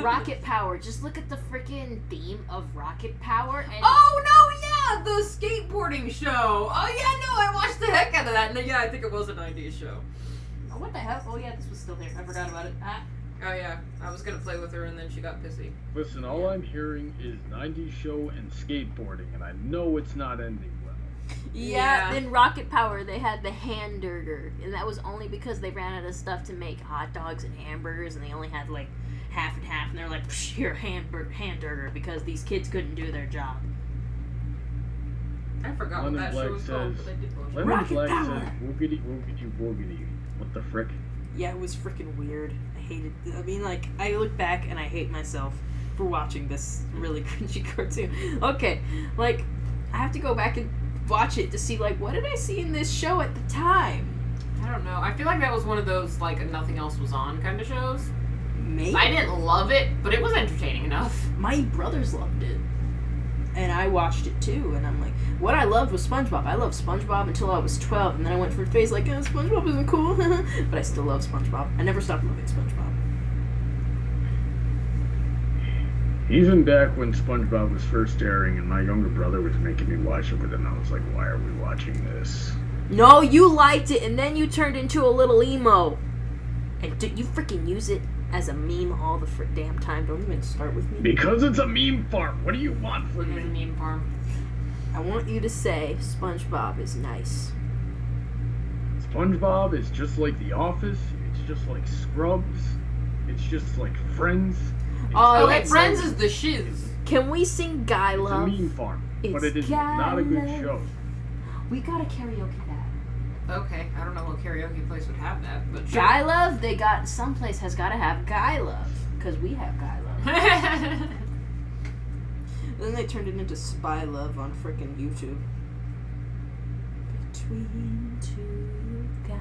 Rocket Power. Just look at the freaking theme of Rocket Power and... Oh, no, yeah, the skateboarding show. Oh, yeah, no, I watched the heck out of that. No, yeah, I think it was a 90s show. Oh, what the hell? Oh, yeah, this was still there. I forgot about it. Ah. Oh, yeah, I was going to play with her, and then she got pissy. Listen, all I'm hearing is 90s show and skateboarding, and I know it's not ending well. Yeah, Yeah. in Rocket Power, they had the hamburger. And that was only because they ran out of stuff to make hot dogs and hamburgers, and they only had, like, half and half. And they're like, psh, here, hamburger, because these kids couldn't do their job. I forgot what Lemon that Black show was called, says- but I did watch it. Lemon Rocket Black Power. says woogity woogity woogity. What the frick? Yeah, it was freaking weird. I hated. I mean, like, I look back and I hate myself for watching this really cringy cartoon. Okay, like, I have to go back and watch it to see, like, what did I see in this show at the time? I don't know. I feel like that was one of those, like, nothing else was on kind of shows. Maybe. I didn't love it, but it was entertaining enough. My brothers loved it. And I watched it too, and I'm like, what I loved was SpongeBob. I loved SpongeBob until I was 12, and then I went through a phase like, oh, SpongeBob isn't cool. But I still love SpongeBob. I never stopped loving SpongeBob. Even back when SpongeBob was first airing and my younger brother was making me watch it with him, I was like, why are we watching this? No, you liked it, and then you turned into a little emo. And you freaking use it as a meme all the damn time. Don't even start with me. Because it's a meme farm. What do you want It from was a me? meme farm. I want you to say SpongeBob is nice. SpongeBob is just like The Office. It's just like Scrubs. It's just like Friends. Oh, Okay, let's Friends is the shiz. Can we sing Guy It's a Love? meme farm. It's But it is Guy not a good Love. show. We gotta karaoke that. Okay, I don't know what karaoke place would have that, but sure. Guy Love, some place has gotta have Guy Love. Because we have Guy Love. Then they turned it into Spy Love on frickin' YouTube. Between two guys.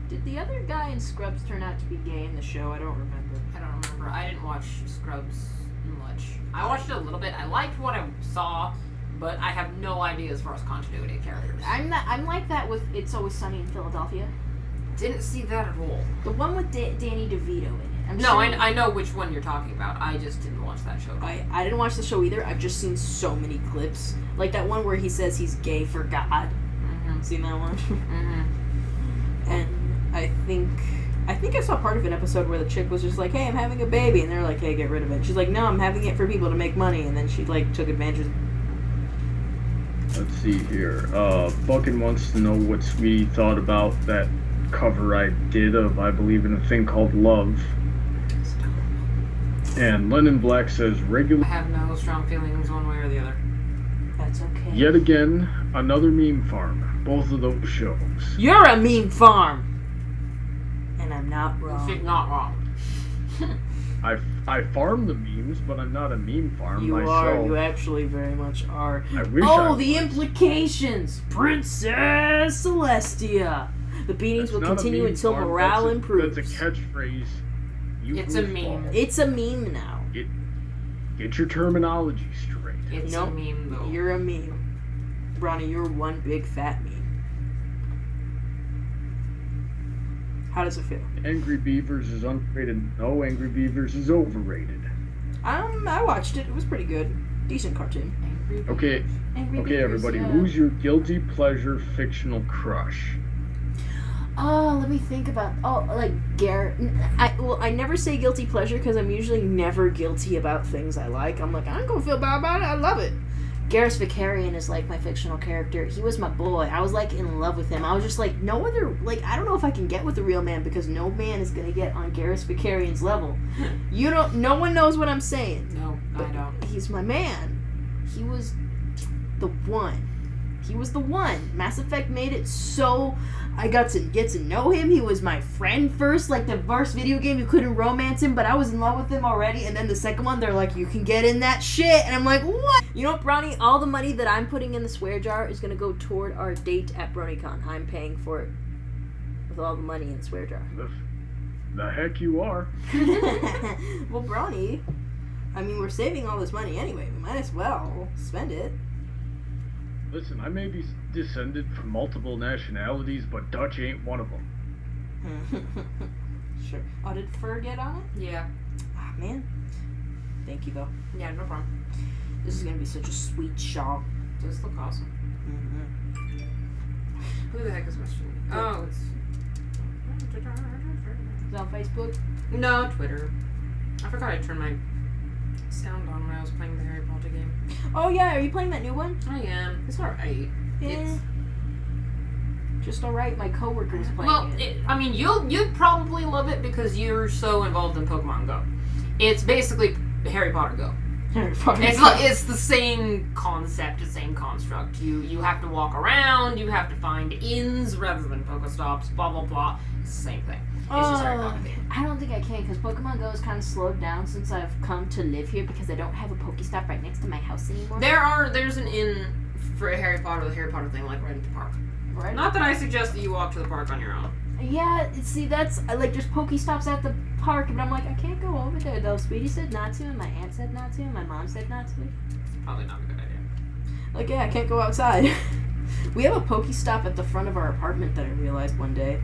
Did the other guy in Scrubs turn out to be gay in the show? I don't remember. I don't remember. I didn't watch Scrubs much. I watched it a little bit. I liked what I saw, but I have no idea as far as continuity of characters. I'm like that with It's Always Sunny in Philadelphia. Didn't see that at all. The one with Danny DeVito in it. I'm No, sure I know which one you're talking about. I just didn't watch that show. I didn't watch the show either. I've just seen so many clips. Like that one where he says he's gay for God. Mm-hmm. Seen that one? Mm-hmm. And I think I saw part of an episode where the chick was just like, hey, I'm having a baby. And they're like, hey, get rid of it. She's like, no, I'm having it for people to make money. And then she, like, took advantage of Let's see here. Buckin wants to know what Sweetie thought about that cover I did of I Believe in a Thing Called Love. And Lennon Black says I regular. have no strong feelings one way or the other. That's okay. Yet again, another meme farm. Both of those shows. You're a meme farm! And I'm not wrong. She's not wrong. I farm the memes, but I'm not a meme farm You myself. are. You actually very much are. I wish I the was. implications! Princess Celestia! The beatings That's will not a continue meme until farm, morale improves. That's a catchphrase. You It's a goofball. meme. It's a meme now. Get your terminology straight. It's Nope. a meme, though. You're a meme. Bronny, you're one big fat meme. How does it feel? Angry Beavers is underrated. No, Angry Beavers is overrated. I watched it. It was pretty good. Decent cartoon. Angry Okay, Angry okay, Beavers, everybody. yeah. Who's your guilty pleasure fictional crush? Oh, let me think about. Oh, like Garrett. I never say guilty pleasure because I'm usually never guilty about things I like. I'm like, I don't gonna feel bad about it. I love it. Garrus Vicarian is like my fictional character. He was my boy. I was like in love with him. I was just like, no other, like, I don't know if I can get with a real man because no man is gonna get on Garrus Vicarian's level. You don't. No one knows what I'm saying. No, I don't. He's my man. He was the one. He was the one. Mass Effect made it so I got to get to know him. He was my friend first. Like the first video game, you couldn't romance him, but I was in love with him already. And then the second one, they're like, you can get in that shit. And I'm like, what? You know what, Brownie? All the money that I'm putting in the swear jar is going to go toward our date at BronyCon. I'm paying for it with all the money in the swear jar. The heck you are. Well, Brownie, I mean, we're saving all this money anyway. We might as well spend it. Listen, I may be descended from multiple nationalities, but Dutch ain't one of them. Sure. Oh, did Fur get on it? Yeah. Ah, man. Thank you, though. Yeah, no problem. This is gonna be such a sweet shop. Does look awesome. Who the heck is messaging me? Oh, it's... Is it on Facebook? No, Twitter. I forgot I turned my sound on when I was playing the Harry Potter game. Oh, yeah. Are you playing that new one? I am. It's alright. It's... Just alright. My coworker was playing Well, I mean, you'd probably love it because you're so involved in Pokemon Go. It's basically Harry Potter Go. Harry Potter. It's the same concept, the same construct. You have to walk around, you have to find inns rather than Pokestops, blah blah blah. It's the same thing. It's just Harry Potter thing. I don't think I can because Pokemon Go has kind of slowed down since I've come to live here because I don't have a Pokestop right next to my house anymore. There's an inn for Harry Potter, the Harry Potter thing, like right at the park. Right? Not that I suggest that you walk to the park on your own. Yeah, see, that's, like, there's Pokestops at the park, but I'm like, I can't go over there, though. Sweetie said not to, and my aunt said not to, and my mom said not to. It's probably not a good idea. Like, yeah, I can't go outside. We have a Pokestop at the front of our apartment that I realized one day,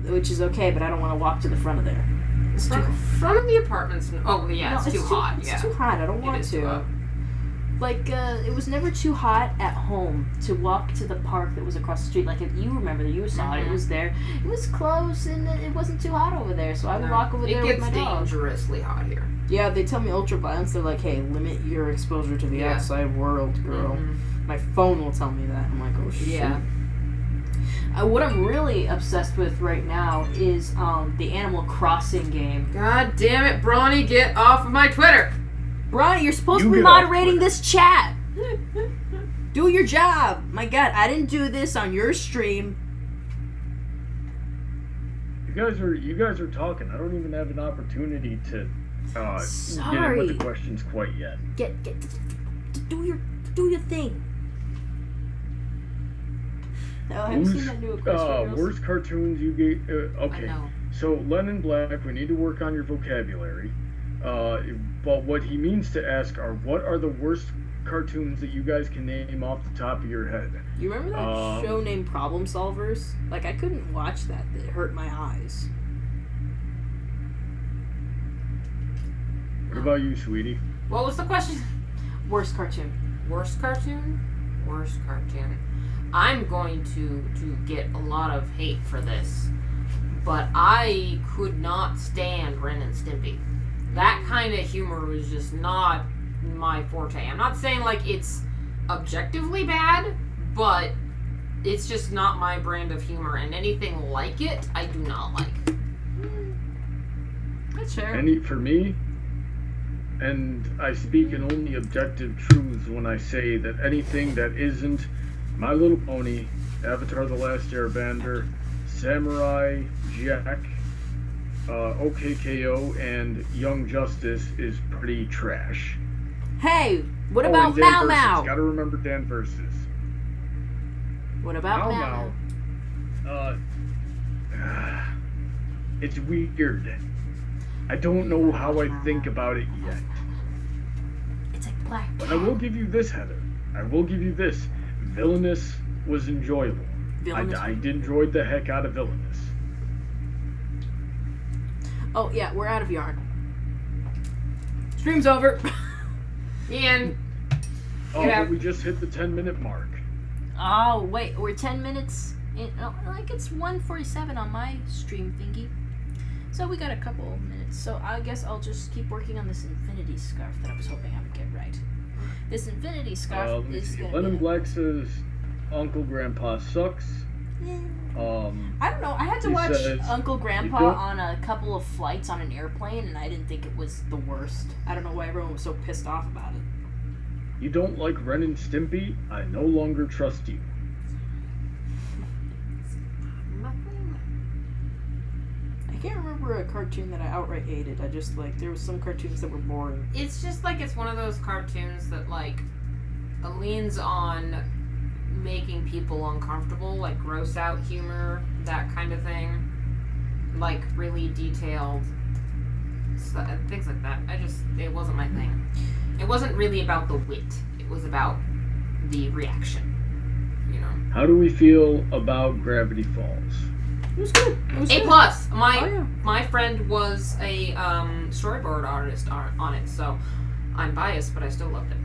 which is okay, but I don't want to walk to the front of there. It's Front of the apartments. Oh, yeah, no, it's too hot. It's Yeah. too hot. I don't want It is too to. hot. Like, it was never too hot at home to walk to the park that was across the street. Like, if you remember that you saw it, it was there. It was close, and it wasn't too hot over there, so I would walk over there with my dog. It gets dangerously hot here. Yeah, they tell me ultraviolence. They're like, hey, limit your exposure to the Yeah. outside world, girl. Mhm. My phone will tell me that. I'm like, oh, shit. Yeah. What I'm really obsessed with right now is the Animal Crossing game. God damn it, Brawny, get off of my Twitter! Bronny, you're supposed You to be get off moderating Twitter. this chat. Do your job. My God, I didn't do this on your stream. You guys are talking. I don't even have an opportunity to get in with the questions quite yet. Do your thing. Oh, have you seen that new Equestrian Girls? Worst cartoons you gave? Okay. I know. So Lennon Black, we need to work on your vocabulary. But what he means to ask are, what are the worst cartoons that you guys can name off the top of your head? You remember that show named Problem Solvers? Like, I couldn't watch that. It hurt my eyes. What about you, sweetie? What was the question? Worst cartoon. Worst cartoon? Worst cartoon. I'm going to get a lot of hate for this, but I could not stand Ren and Stimpy. That kind of humor was just not my forte. I'm not saying like it's objectively bad, but it's just not my brand of humor, and anything like it, I do not like. That's fair. For me, and I speak in only objective truths when I say that anything that isn't My Little Pony, Avatar: The Last Airbender, Samurai Jack, OKKO, and Young Justice is pretty trash. Hey, what about Mau Mau? Gotta remember Dan Versus. What about Mau Mau? It's weird. I don't know how I think about it yet. It's like black. But I will give you this, Heather. I will give you this. Villainous was enjoyable. I did enjoy the heck out of Villainous. Oh, yeah, we're out of yarn. Stream's over. Ian. Oh, but we just hit the 10-minute mark. Oh, wait, we're 10 minutes in. Oh, like it's 1:47 on my stream thingy. So we got a couple of minutes. So I guess I'll just keep working on this infinity scarf that I was hoping I would get right. This infinity scarf is going to Lennon Black says Uncle Grandpa sucks. I don't know. I had to watch Uncle Grandpa on a couple of flights on an airplane, and I didn't think it was the worst. I don't know why everyone was so pissed off about it. You don't like Ren and Stimpy? I no longer trust you. I can't remember a cartoon that I outright hated. I just, there was some cartoons that were boring. It's just it's one of those cartoons that, leans on making people uncomfortable, gross out humor, that kind of thing. Really detailed things like that. It wasn't my thing. It wasn't really about the wit. It was about the reaction, How do we feel about Gravity Falls? It was good. A+. My friend was a storyboard artist on it, so I'm biased, but I still loved it.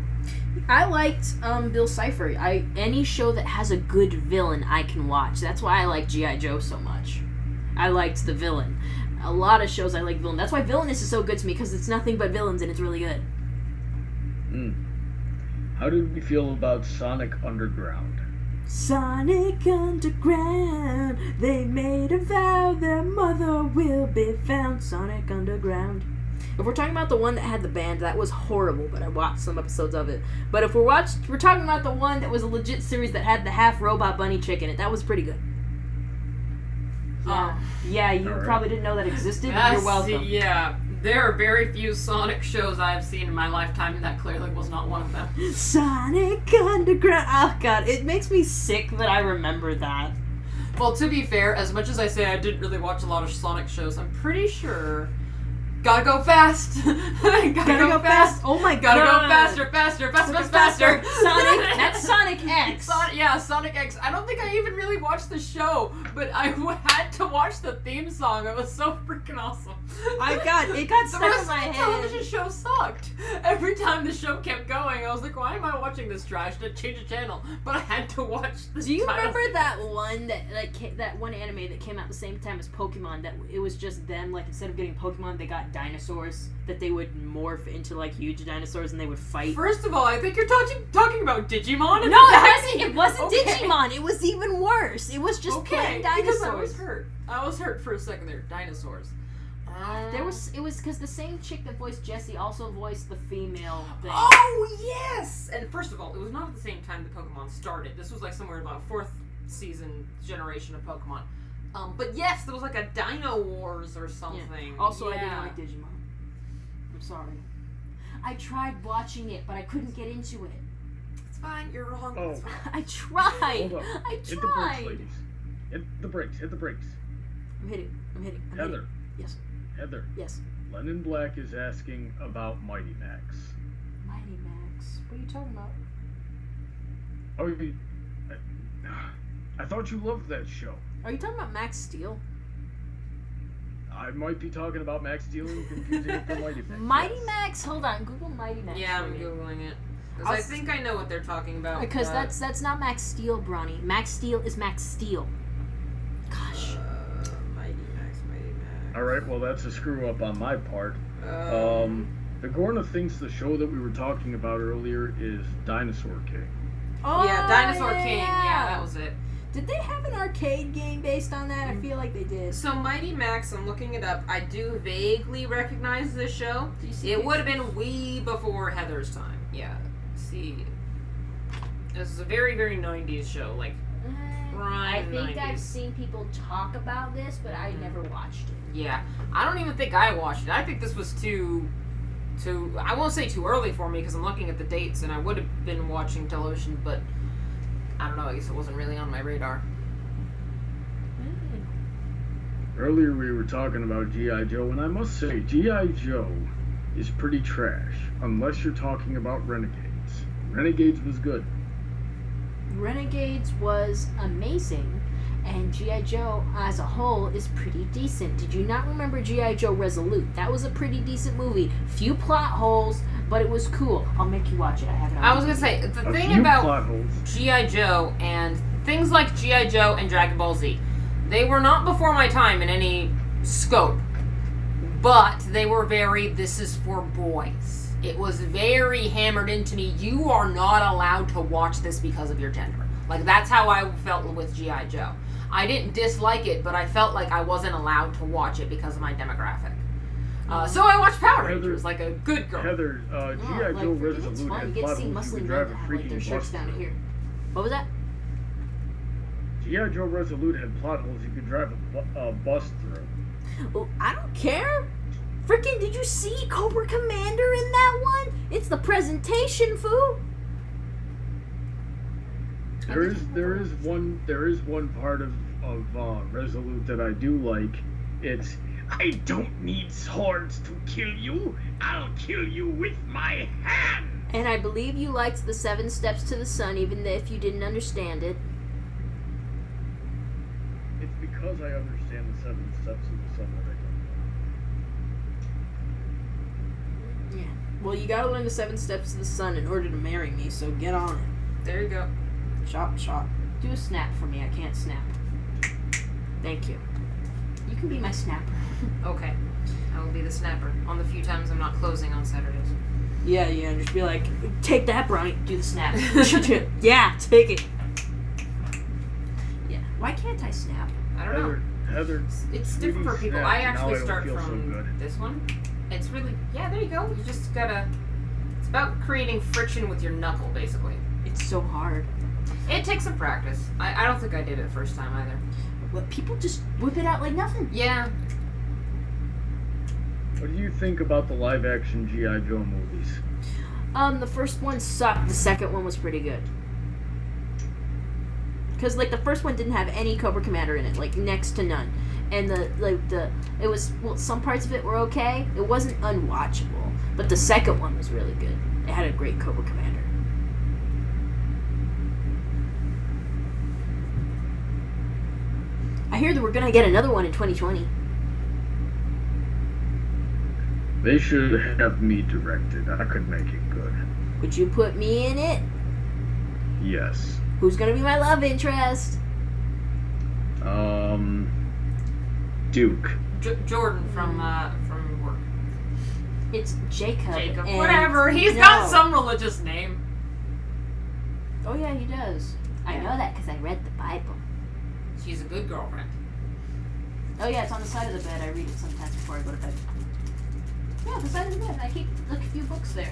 I liked Bill Cipher. Any show that has a good villain I can watch. That's why I like G.I. Joe so much. I liked the villain. A lot of shows I like villain. That's why Villainous is so good to me, because it's nothing but villains and it's really good. How did we feel about Sonic Underground? Sonic Underground, they made a vow their mother will be found. Sonic Underground. If we're talking about the one that had the band, that was horrible, but I watched some episodes of it. But if we're talking about the one that was a legit series that had the half robot bunny chick in it, that was pretty good. Yeah, you probably didn't know that existed. You're welcome. Yeah, there are very few Sonic shows I have seen in my lifetime, and that clearly was not one of them. Sonic Underground. Oh, God. It makes me sick that I remember that. Well, to be fair, as much as I say I didn't really watch a lot of Sonic shows, I'm pretty sure... Gotta go fast! gotta go fast! Oh my God! Gotta go faster! Sonic, that's Sonic X! Sonic X. I don't think I even really watched the show, but I had to watch the theme song. It was so freaking awesome. It got stuck in my head. The television show sucked. Every time the show kept going, I was like, why am I watching this trash? To change the channel. But I had to watch this. Do you remember that one that one anime that came out the same time as Pokemon, that it was just them, instead of getting Pokemon, they got dinosaurs that they would morph into huge dinosaurs and they would fight? First of all, I think you're talking about Digimon. No, it wasn't Digimon. It was even worse. It was just plain dinosaurs. Because I was hurt for a second there. Dinosaurs. It was because the same chick that voiced Jessie also voiced the female thing. Oh yes! And first of all, it was not at the same time that Pokemon started. This was somewhere about 4th season generation of Pokemon. But yes, there was a Dino Wars or something. Yeah. Also, I didn't like Digimon. I'm sorry. I tried watching it, but I couldn't get into it. It's fine. You're wrong. Oh. It's fine. I tried. Hold up. I tried. Hit the brakes, ladies. Hit the brakes. I'm hitting. Heather. Yes. Heather. Yes. Lennon Black is asking about Mighty Max. Mighty Max. What are you talking about? Oh, I thought you loved that show. Are you talking about Max Steel? I might be talking about Max Steel and confusing it for Mighty Max. Mighty Max? Hold on. Google Mighty Max. Yeah, I'm Googling it. Because I think I know what they're talking about. Because that's not Max Steel, Bronny. Max Steel is Max Steel. Gosh. Mighty Max. Alright, well that's a screw up on my part. Bigorna thinks the show that we were talking about earlier is Dinosaur King. Oh, Yeah, Dinosaur King. Yeah, that was it. Did they have an arcade game based on that? I feel like they did. So Mighty Max, I'm looking it up. I do vaguely recognize this show. It would have been way before Heather's time. Yeah. See, this is a very, very 90s show. Like, I think 90s. I've seen people talk about this, but I never watched it. Yeah. I don't even think I watched it. I think this was too I won't say too early for me because I'm looking at the dates and I would have been watching television, but I don't know, I guess it wasn't really on my radar. Earlier we were talking about G.I. Joe, and I must say, G.I. Joe is pretty trash, unless you're talking about Renegades. Renegades was good. Renegades was amazing, and G.I. Joe as a whole is pretty decent. Did you not remember G.I. Joe Resolute? That was a pretty decent movie. Few plot holes, but it was cool. I'll make you watch it. I have it on I was DVD. gonna say, the A thing few about plot holes. G.I. Joe and things like G.I. Joe and Dragon Ball Z, they were not before my time in any scope, but they were very, this is for boys. It was very hammered into me, you are not allowed to watch this because of your gender. Like, that's how I felt with G.I. Joe. I didn't dislike it, but I felt like I wasn't allowed to watch it because of my demographic. So I watched Power Rangers like a good girl. Heather, G.I. Joe Resolute had plot holes. You could drive a freaking bus down through. here. What was that? G.I. Joe Resolute had plot holes you could drive a bus through. Oh, I don't care. Freaking, did you see Cobra Commander in that one? It's the presentation, fool. There is one part of Resolute that I do like. It's, I don't need swords to kill you. I'll kill you with my hand. And I believe you liked the 7 Steps to the Sun, even if you didn't understand it. It's because I understand the 7 Steps of the Sun that I don't. Yeah. Well, you gotta learn the 7 Steps to the Sun in order to marry me, so get on it. There you go. Chop, chop. Do a snap for me. I can't snap. Thank you. You can be my snapper. Okay. I will be the snapper on the few times I'm not closing on Saturdays. Yeah, just be like, take that, Bronny. Do the snap. Yeah, take it. Yeah. Why can't I snap? I don't know. Heather, It's different for people. snap. I Now actually don't start feel so from good. this one. It's really, yeah, there you go. You just gotta, it's about creating friction with your knuckle, basically. It's so hard. It takes some practice. I don't think I did it first time either. But people just whip it out like nothing. Yeah. What do you think about the live-action G.I. Joe movies? The first one sucked. The second one was pretty good. Because, like, the first one didn't have any Cobra Commander in it. Like, next to none. And, it was, well, some parts of it were okay. It wasn't unwatchable. But the second one was really good. It had a great Cobra Commander. I hear that we're gonna get another one in 2020. They should have me directed. I could make it good. Would you put me in it? Yes. Who's gonna be my love interest? Duke. Jordan from work. It's Jacob. and Whatever. He's no. got some religious name. Oh yeah, he does. I know that because I read the Bible. She's a good girlfriend. Oh yeah, it's on the side of the bed. I read it sometimes before I go to bed. Yeah, the side of the bed. I keep a few books there.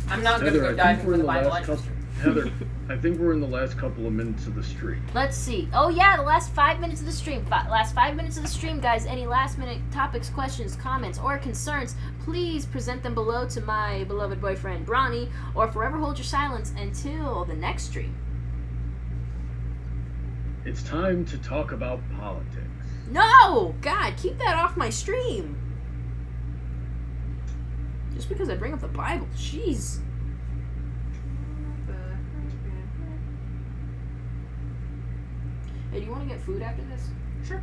I'm not gonna go diving for the Bible. I trust her. Heather, I think we're in the last couple of minutes of the stream. Let's see. Oh yeah, the last 5 minutes of the stream. Last 5 minutes of the stream, guys. Any last minute topics, questions, comments, or concerns, please present them below to my beloved boyfriend Bronny, or forever hold your silence until the next stream. It's time to talk about politics. No! God, keep that off my stream. Just because I bring up the Bible. Jeez. Hey, do you want to get food after this? Sure.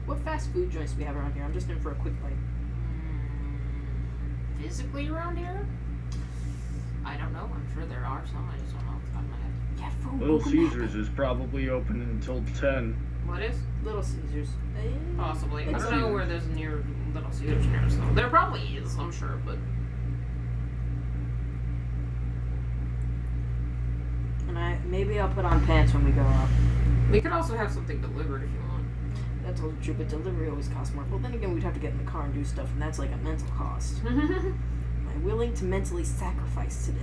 What fast food joints do we have around here? I'm just in for a quick bite. Physically around here? I don't know. I'm sure there are some. I just don't know off the top of my head. Yeah, food. Little Caesars is probably open until 10. What is? Little Caesars. Possibly. I It's don't know where there's near Little Caesars near us, though. There probably is, I'm sure, but... Maybe I'll put on pants when we go out. We could also have something delivered if you want. That's also true, but delivery always costs more. Well, then again, we'd have to get in the car and do stuff, and that's like a mental cost. Am I willing to mentally sacrifice today?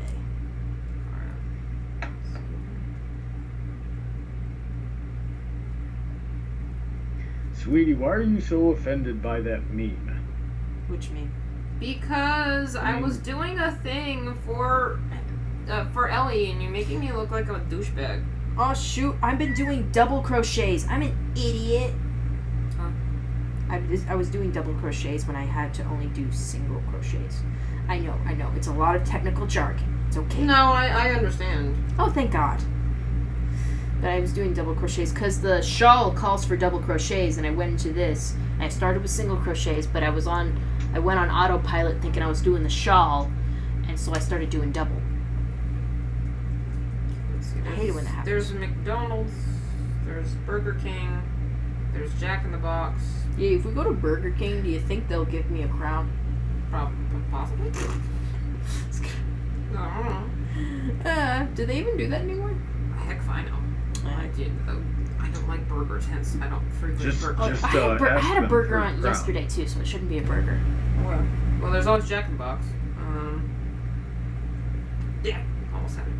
Sweetie, why are you so offended by that meme? Which meme? Because I was doing a thing for Ellie, and you're making me look like a douchebag. Oh shoot! I've been doing double crochets. I'm an idiot. Huh? I was doing double crochets when I had to only do single crochets. I know. It's a lot of technical jargon. It's okay. No, I understand. Oh, thank God. But I was doing double crochets because the shawl calls for double crochets, and I went into this. And I started with single crochets, but I went on autopilot thinking I was doing the shawl, and so I started doing double. I hate it when that happens. There's McDonald's, there's Burger King, there's Jack in the Box. Yeah, if we go to Burger King, do you think they'll give me a crown? Possibly. I don't know. Do they even do that anymore? Heck if I know. I don't like burgers, hence I don't frequent burgers. Just, I had a burger on crown. yesterday too, so it shouldn't be a burger. Well, there's always Jack in the Box. Yeah, almost had it.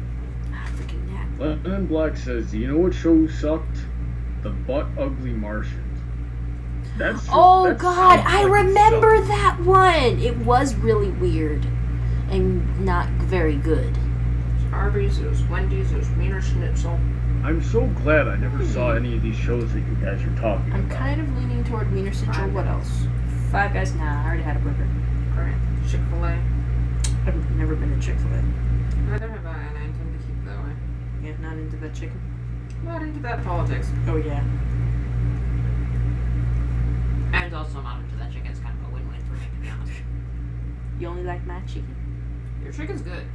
Freaking nap. Lennon Black says, "Do you know what show sucked? The Butt Ugly Martians." God, I remember that one. It was really weird and not very good. There's Arby's, there's Wendy's, there's Wiener Schnitzel. I'm so glad I never saw any of these shows that you guys are talking I'm about. kind of leaning toward Wiener Schnitzel. What else? Five Guys? Nah, I already had a burger. Alright, Chick-fil-A. I've never been to Chick-fil-A. Neither have I, and I intend to keep it that way. Yeah, not into that chicken. Not into that politics. Oh yeah. And also not into that chicken. It's kind of a win-win for me, to be honest. You only like my chicken? Your chicken's good.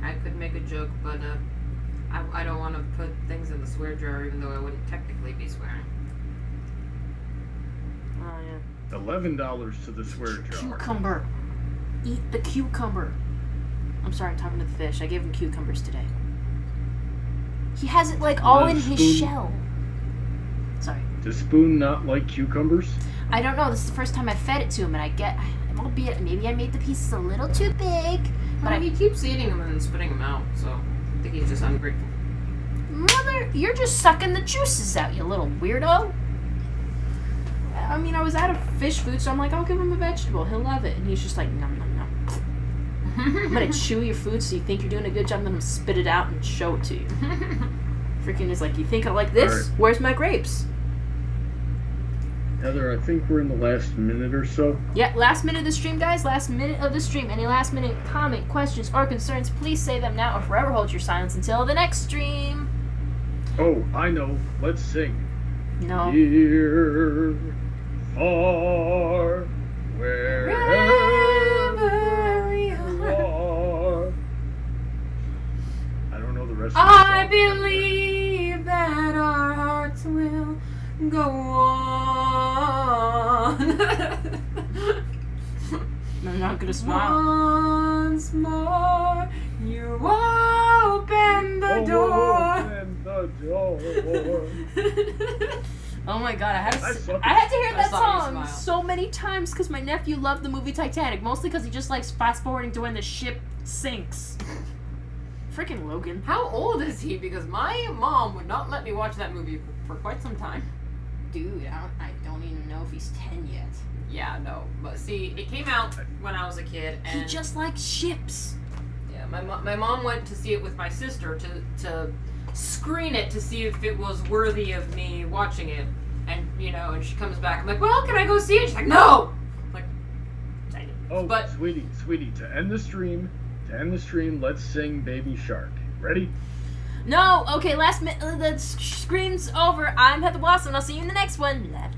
I could make a joke, but I don't want to put things in the swear jar, even though I wouldn't technically be swearing. Oh yeah. $11 to the swear jar. Cucumber. Eat the cucumber. I'm sorry, I'm talking to the fish. I gave him cucumbers today. He has it like all in his shell. Sorry. Does Spoon not like cucumbers? I don't know. This is the first time I fed it to him, and albeit maybe I made the pieces a little too big. But He keeps eating them and then spitting them out, so I think he's just ungrateful. Mother, you're just sucking the juices out, you little weirdo. I mean, I was out of fish food, so I'm like, I'll give him a vegetable. He'll love it. And he's just like, nom, nom, nom. I'm going to chew your food so you think you're doing a good job, and then I'm going to spit it out and show it to you. Freaking is like, you think I like this? Right. Where's my grapes? Heather, I think we're in the last minute or so. Yeah, last minute of the stream, guys. Last minute of the stream. Any last minute comment, questions, or concerns, please say them now or forever hold your silence until the next stream. Oh, I know. Let's sing. No. Here, far, wherever you are. I don't know the rest of the song. I believe that our hearts will go on. I'm not gonna smile. Once more, you open the door. Open the door. Oh my god, I had to hear I that saw you song smile. so many times because my nephew loved the movie Titanic, mostly because he just likes fast forwarding to when the ship sinks. Freaking Logan. How old is he? Because my mom would not let me watch that movie for quite some time. Dude, I don't even know if he's 10 yet. Yeah, no. But see, it came out when I was a kid, and He just likes ships. yeah, my mom went to see it with my sister to screen it to see if it was worthy of me watching it, and and she comes back. I'm like, well, can I go see it? She's like, no. I'm like, dang it. Oh, But sweetie, to end the stream, let's sing Baby Shark. Ready? No, okay, last minute, the screen's over. I'm Heather Blossom, and I'll see you in the next one.